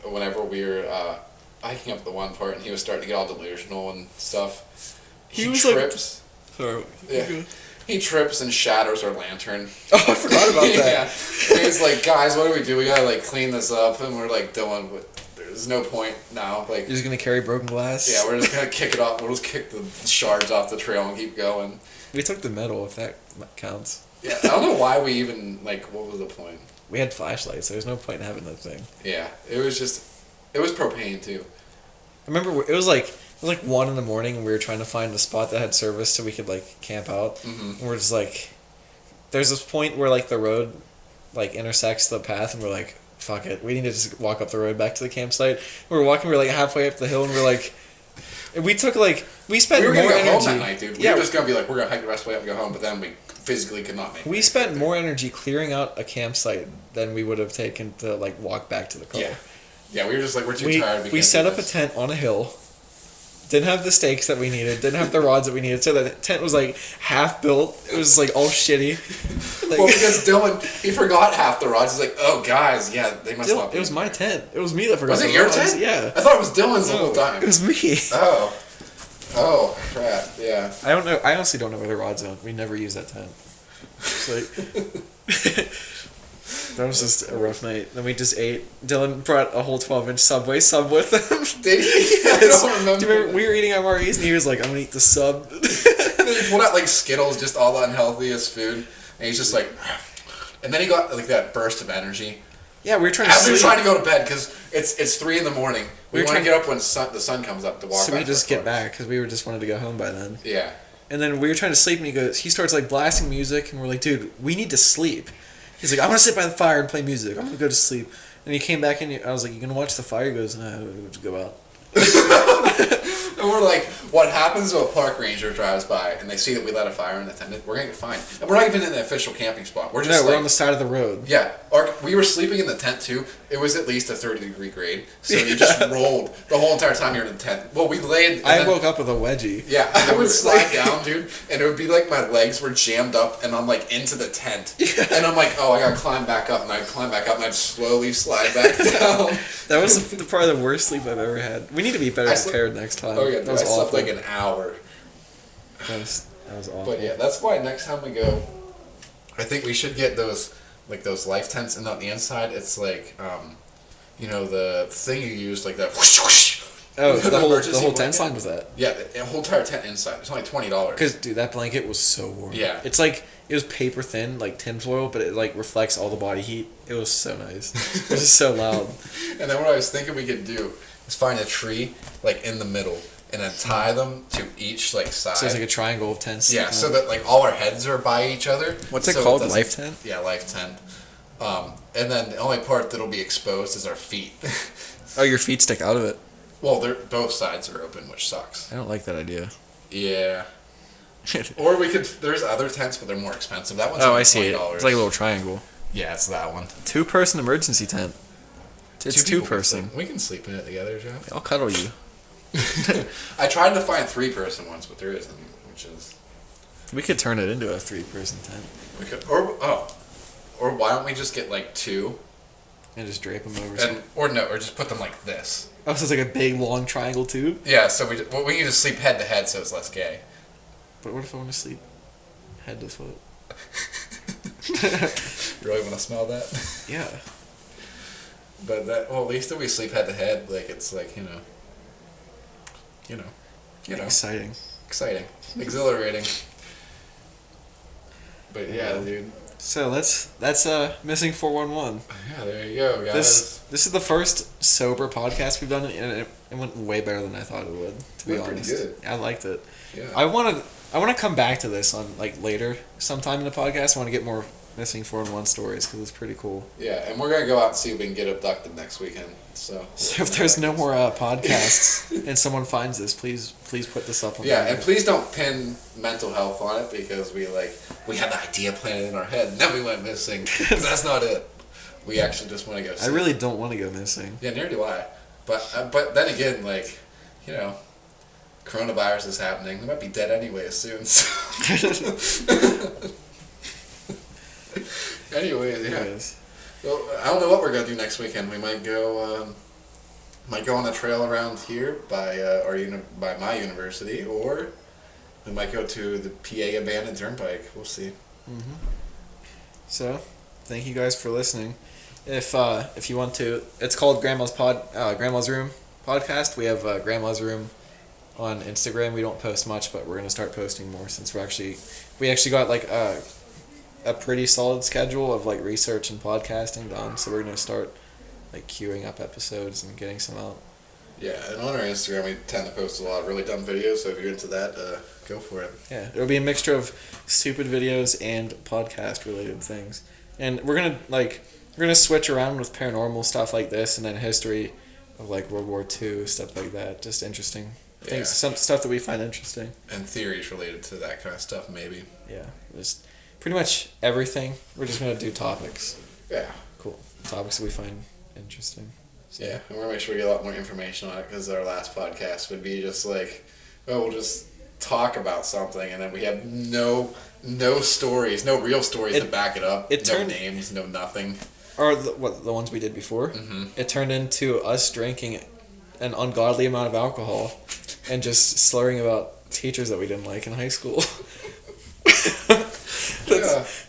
[SPEAKER 3] whenever we were hiking up the one part and he was starting to get all delusional and stuff,
[SPEAKER 1] He
[SPEAKER 3] he
[SPEAKER 1] was, like-
[SPEAKER 3] trips.
[SPEAKER 1] Sorry.
[SPEAKER 3] Yeah. He trips and shatters our lantern.
[SPEAKER 1] Oh, I forgot about that.
[SPEAKER 3] Yeah. And he's like, guys, what do? We gotta like clean this up. And we're like, Dylan, there's no point now. Like,
[SPEAKER 1] You're just gonna carry broken glass.
[SPEAKER 3] yeah, we're just gonna kick it off. We'll just kick the shards off the trail and keep going.
[SPEAKER 1] We took the metal, if that counts.
[SPEAKER 3] Yeah, I don't know why we even like. What was the point?
[SPEAKER 1] We had flashlights. There was no point in having that thing.
[SPEAKER 3] Yeah, it was propane too.
[SPEAKER 1] I remember it was like was like 1 in the morning, and we were trying to find a spot that had service so we could like camp out.
[SPEAKER 3] Mm-hmm.
[SPEAKER 1] And we're just like, there's this point where like the road like intersects the path, and we're like, fuck it, we need to just walk up the road back to the campsite. We're walking, we're like halfway up the hill, and we're like, we took like, we spent
[SPEAKER 3] We were
[SPEAKER 1] more
[SPEAKER 3] gonna go
[SPEAKER 1] energy.
[SPEAKER 3] home that night, dude. We were just gonna be like, we're gonna hike the rest of the way up and go home, but then we physically could not make it.
[SPEAKER 1] We spent more energy clearing out a campsite than we would have taken to like walk back to the car.
[SPEAKER 3] Yeah. Yeah, we were just like, we're too tired.
[SPEAKER 1] We
[SPEAKER 3] can't
[SPEAKER 1] set
[SPEAKER 3] do
[SPEAKER 1] up a
[SPEAKER 3] this.
[SPEAKER 1] tent on a hill. Didn't have the stakes that we needed. Didn't have the rods that we needed. So the tent was like half built. It was like all shitty. Like,
[SPEAKER 3] Well, because Dylan, he forgot half the rods. He's like, oh, guys, yeah, they must not be.
[SPEAKER 1] it was my tent. It was me that forgot.
[SPEAKER 3] Was it
[SPEAKER 1] the
[SPEAKER 3] your
[SPEAKER 1] rods.
[SPEAKER 3] tent?
[SPEAKER 1] Yeah.
[SPEAKER 3] I thought it was Dylan's the whole time.
[SPEAKER 1] It was me.
[SPEAKER 3] Oh. Oh, crap, yeah.
[SPEAKER 1] I don't know. I honestly don't know where the rods are. We never used that tent. It's like that was just a rough night. Then we just ate. Dylan brought a whole 12-inch Subway sub with him.
[SPEAKER 3] Did he? I don't remember.
[SPEAKER 1] Do you remember? We were eating MREs and he was like, "I'm gonna eat the sub."
[SPEAKER 3] And then he pulled out, like, Skittles, just all the unhealthiest food. And he's just like... And then he got, like, that burst of energy.
[SPEAKER 1] Yeah, we were trying to
[SPEAKER 3] As we were
[SPEAKER 1] sleep.
[SPEAKER 3] trying to go to bed, because it's 3 in the morning. We
[SPEAKER 1] We were
[SPEAKER 3] want to
[SPEAKER 1] trying-
[SPEAKER 3] get up when the sun comes up to walk
[SPEAKER 1] So
[SPEAKER 3] back
[SPEAKER 1] we
[SPEAKER 3] to
[SPEAKER 1] just
[SPEAKER 3] our
[SPEAKER 1] get
[SPEAKER 3] cars.
[SPEAKER 1] back because we were just wanted to go home by then.
[SPEAKER 3] Yeah.
[SPEAKER 1] And then we were trying to sleep, and he starts like blasting music, and we're like, "Dude, we need to sleep." He's like, "I want to sit by the fire and play music. I'm gonna go to sleep." And he came back, and I was like, "You gonna watch the fire?" He goes, "No, we'll just go out."
[SPEAKER 3] And we're like, what happens if a park ranger drives by and they see that we let a fire in the tent? We're going to get fined. And we're not even in the official camping spot. We're just
[SPEAKER 1] No, we're on the side of the road.
[SPEAKER 3] Yeah, we were sleeping in the tent too. It was at least a 30-degree grade, so you just rolled the whole entire time you're in the tent. Well, we laid.
[SPEAKER 1] I woke up with a wedgie.
[SPEAKER 3] Yeah, I would slide down, dude, and it would be like my legs were jammed up, and I'm like into the tent, and I'm like, oh, I gotta climb back up, and I'd climb back up, and I'd slowly slide back down.
[SPEAKER 1] That was probably the worst sleep I've ever had. We need to be better prepared next time.
[SPEAKER 3] Oh yeah,
[SPEAKER 1] that was
[SPEAKER 3] I slept
[SPEAKER 1] awful.
[SPEAKER 3] like an hour.
[SPEAKER 1] That was awful.
[SPEAKER 3] But yeah, that's why next time we go, I think we should get those life tents, and on the inside it's like, the thing you use, like that whoosh whoosh.
[SPEAKER 1] Oh, the whole
[SPEAKER 3] emergency
[SPEAKER 1] tent
[SPEAKER 3] blanket.
[SPEAKER 1] line was that?
[SPEAKER 3] Yeah, the whole entire tent inside. It's only $20.
[SPEAKER 1] Because dude, that blanket was so warm.
[SPEAKER 3] Yeah.
[SPEAKER 1] It's like it was paper thin, like tinfoil, but it like reflects all the body heat. It was so nice. It was just so loud.
[SPEAKER 3] And then what I was thinking we could do is find a tree like in the middle, and then tie them to each like side.
[SPEAKER 1] So it's like a triangle of tents.
[SPEAKER 3] Yeah, so that like all our heads are by each other.
[SPEAKER 1] What's it
[SPEAKER 3] so
[SPEAKER 1] called?
[SPEAKER 3] doesn't-
[SPEAKER 1] Life tent?
[SPEAKER 3] Yeah, life tent. And then the only part that'll be exposed is our feet.
[SPEAKER 1] Oh, your feet stick out of it.
[SPEAKER 3] Well, both sides are open, which sucks.
[SPEAKER 1] I don't like that idea.
[SPEAKER 3] Yeah. Or we could. There's other tents, but they're more expensive. That one's
[SPEAKER 1] Oh,
[SPEAKER 3] only
[SPEAKER 1] I see it.
[SPEAKER 3] $20.
[SPEAKER 1] It's like a little triangle.
[SPEAKER 3] Yeah, it's that one.
[SPEAKER 1] 2-person emergency tent. It's
[SPEAKER 3] Two people can
[SPEAKER 1] 2-person.
[SPEAKER 3] sleep. We can sleep in it together, Jeff.
[SPEAKER 1] I'll cuddle you.
[SPEAKER 3] I tried to find 3-person ones, but there isn't, which is.
[SPEAKER 1] We could turn it into a 3-person tent
[SPEAKER 3] We could, or why don't we just get like 2,
[SPEAKER 1] and just drape them over.
[SPEAKER 3] or just put them like this.
[SPEAKER 1] Oh, so it's like a big long triangle tube.
[SPEAKER 3] Yeah, so we can just sleep head to head, so it's less gay.
[SPEAKER 1] But what if I want to sleep head to foot?
[SPEAKER 3] You really want to smell that?
[SPEAKER 1] Yeah.
[SPEAKER 3] But at least if we sleep head to head, like it's like
[SPEAKER 1] Exciting.
[SPEAKER 3] exciting, exhilarating. But yeah, dude.
[SPEAKER 1] So that's missing 411.
[SPEAKER 3] Yeah, there you go, guys.
[SPEAKER 1] This is the first sober podcast we've done, and it went way better than I thought it would. To be
[SPEAKER 3] Went pretty
[SPEAKER 1] honest,
[SPEAKER 3] good.
[SPEAKER 1] I liked it.
[SPEAKER 3] Yeah.
[SPEAKER 1] I want to come back to this on like later sometime in the podcast. I want to get more missing 411 stories because it's pretty cool.
[SPEAKER 3] Yeah, and we're gonna go out and see if we can get abducted next weekend. So
[SPEAKER 1] if there's no more podcasts and someone finds this, please put this up on
[SPEAKER 3] yeah,
[SPEAKER 1] the
[SPEAKER 3] and please don't pin mental health on it because we had the idea planted in our head and then we went missing. 'Cause that's not it. We actually just want to go see.
[SPEAKER 1] I really don't want to go missing.
[SPEAKER 3] Yeah, neither do I. But then again, coronavirus is happening. We might be dead anyway soon. Anyways, yeah.
[SPEAKER 1] Anyways.
[SPEAKER 3] Well, I don't know what we're gonna do next weekend. We might go on a trail around here by by my university, or we might go to the PA abandoned turnpike. We'll see.
[SPEAKER 1] Mm-hmm. So, thank you guys for listening. If you want to, it's called Grandma's Room podcast. We have Grandma's Room on Instagram. We don't post much, but we're gonna start posting more since we actually got like a pretty solid schedule of like research and podcasting done. So we're gonna start like queuing up episodes and getting some out.
[SPEAKER 3] Yeah, and on our Instagram, we tend to post a lot of really dumb videos, so if you're into that, go for it.
[SPEAKER 1] Yeah, it'll be a mixture of stupid videos and podcast related things, and we're gonna switch around with paranormal stuff like this, and then history of like World War II, stuff like that. Just interesting things,
[SPEAKER 3] Yeah.
[SPEAKER 1] some stuff that we find interesting.
[SPEAKER 3] And theories related to that kind of stuff, maybe.
[SPEAKER 1] Yeah, just pretty much everything. We're just gonna do topics.
[SPEAKER 3] Yeah.
[SPEAKER 1] Cool topics that we find interesting. So.
[SPEAKER 3] Yeah, and we're going to make sure we get a lot more information on it, because our last podcast would be just like, oh, we'll just talk about something, and then we have no stories, no real stories to back it up. No names, no nothing.
[SPEAKER 1] Or the ones we did before.
[SPEAKER 3] Mm-hmm.
[SPEAKER 1] It turned into us drinking an ungodly amount of alcohol and just slurring about teachers that we didn't like in high school. That's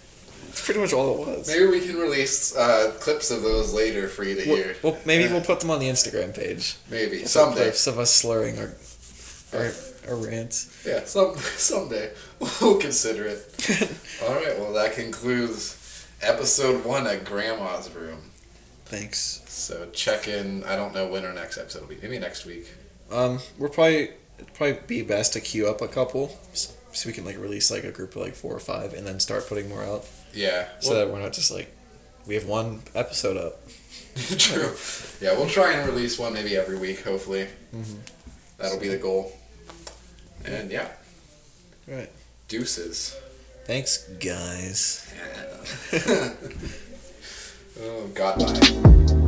[SPEAKER 1] pretty much all it was.
[SPEAKER 3] Maybe we can release clips of those later for you to hear.
[SPEAKER 1] Well, maybe we'll put them on the Instagram page.
[SPEAKER 3] Maybe someday.
[SPEAKER 1] Clips of us slurring our rants.
[SPEAKER 3] Yeah, someday we'll consider it. All right, well that concludes episode 1 at Grandma's Room.
[SPEAKER 1] Thanks.
[SPEAKER 3] So check in. I don't know when our next episode will be. Maybe next week.
[SPEAKER 1] It'd probably be best to queue up a couple so we can like release like a group of like 4 or 5 and then start putting more out.
[SPEAKER 3] Yeah.
[SPEAKER 1] So that we're not just like we have one episode up.
[SPEAKER 3] True. Yeah, we'll try and release one maybe every week. Hopefully, that'll be the goal. And yeah.
[SPEAKER 1] Right.
[SPEAKER 3] Deuces.
[SPEAKER 1] Thanks, guys.
[SPEAKER 3] Yeah. Oh, God, bye.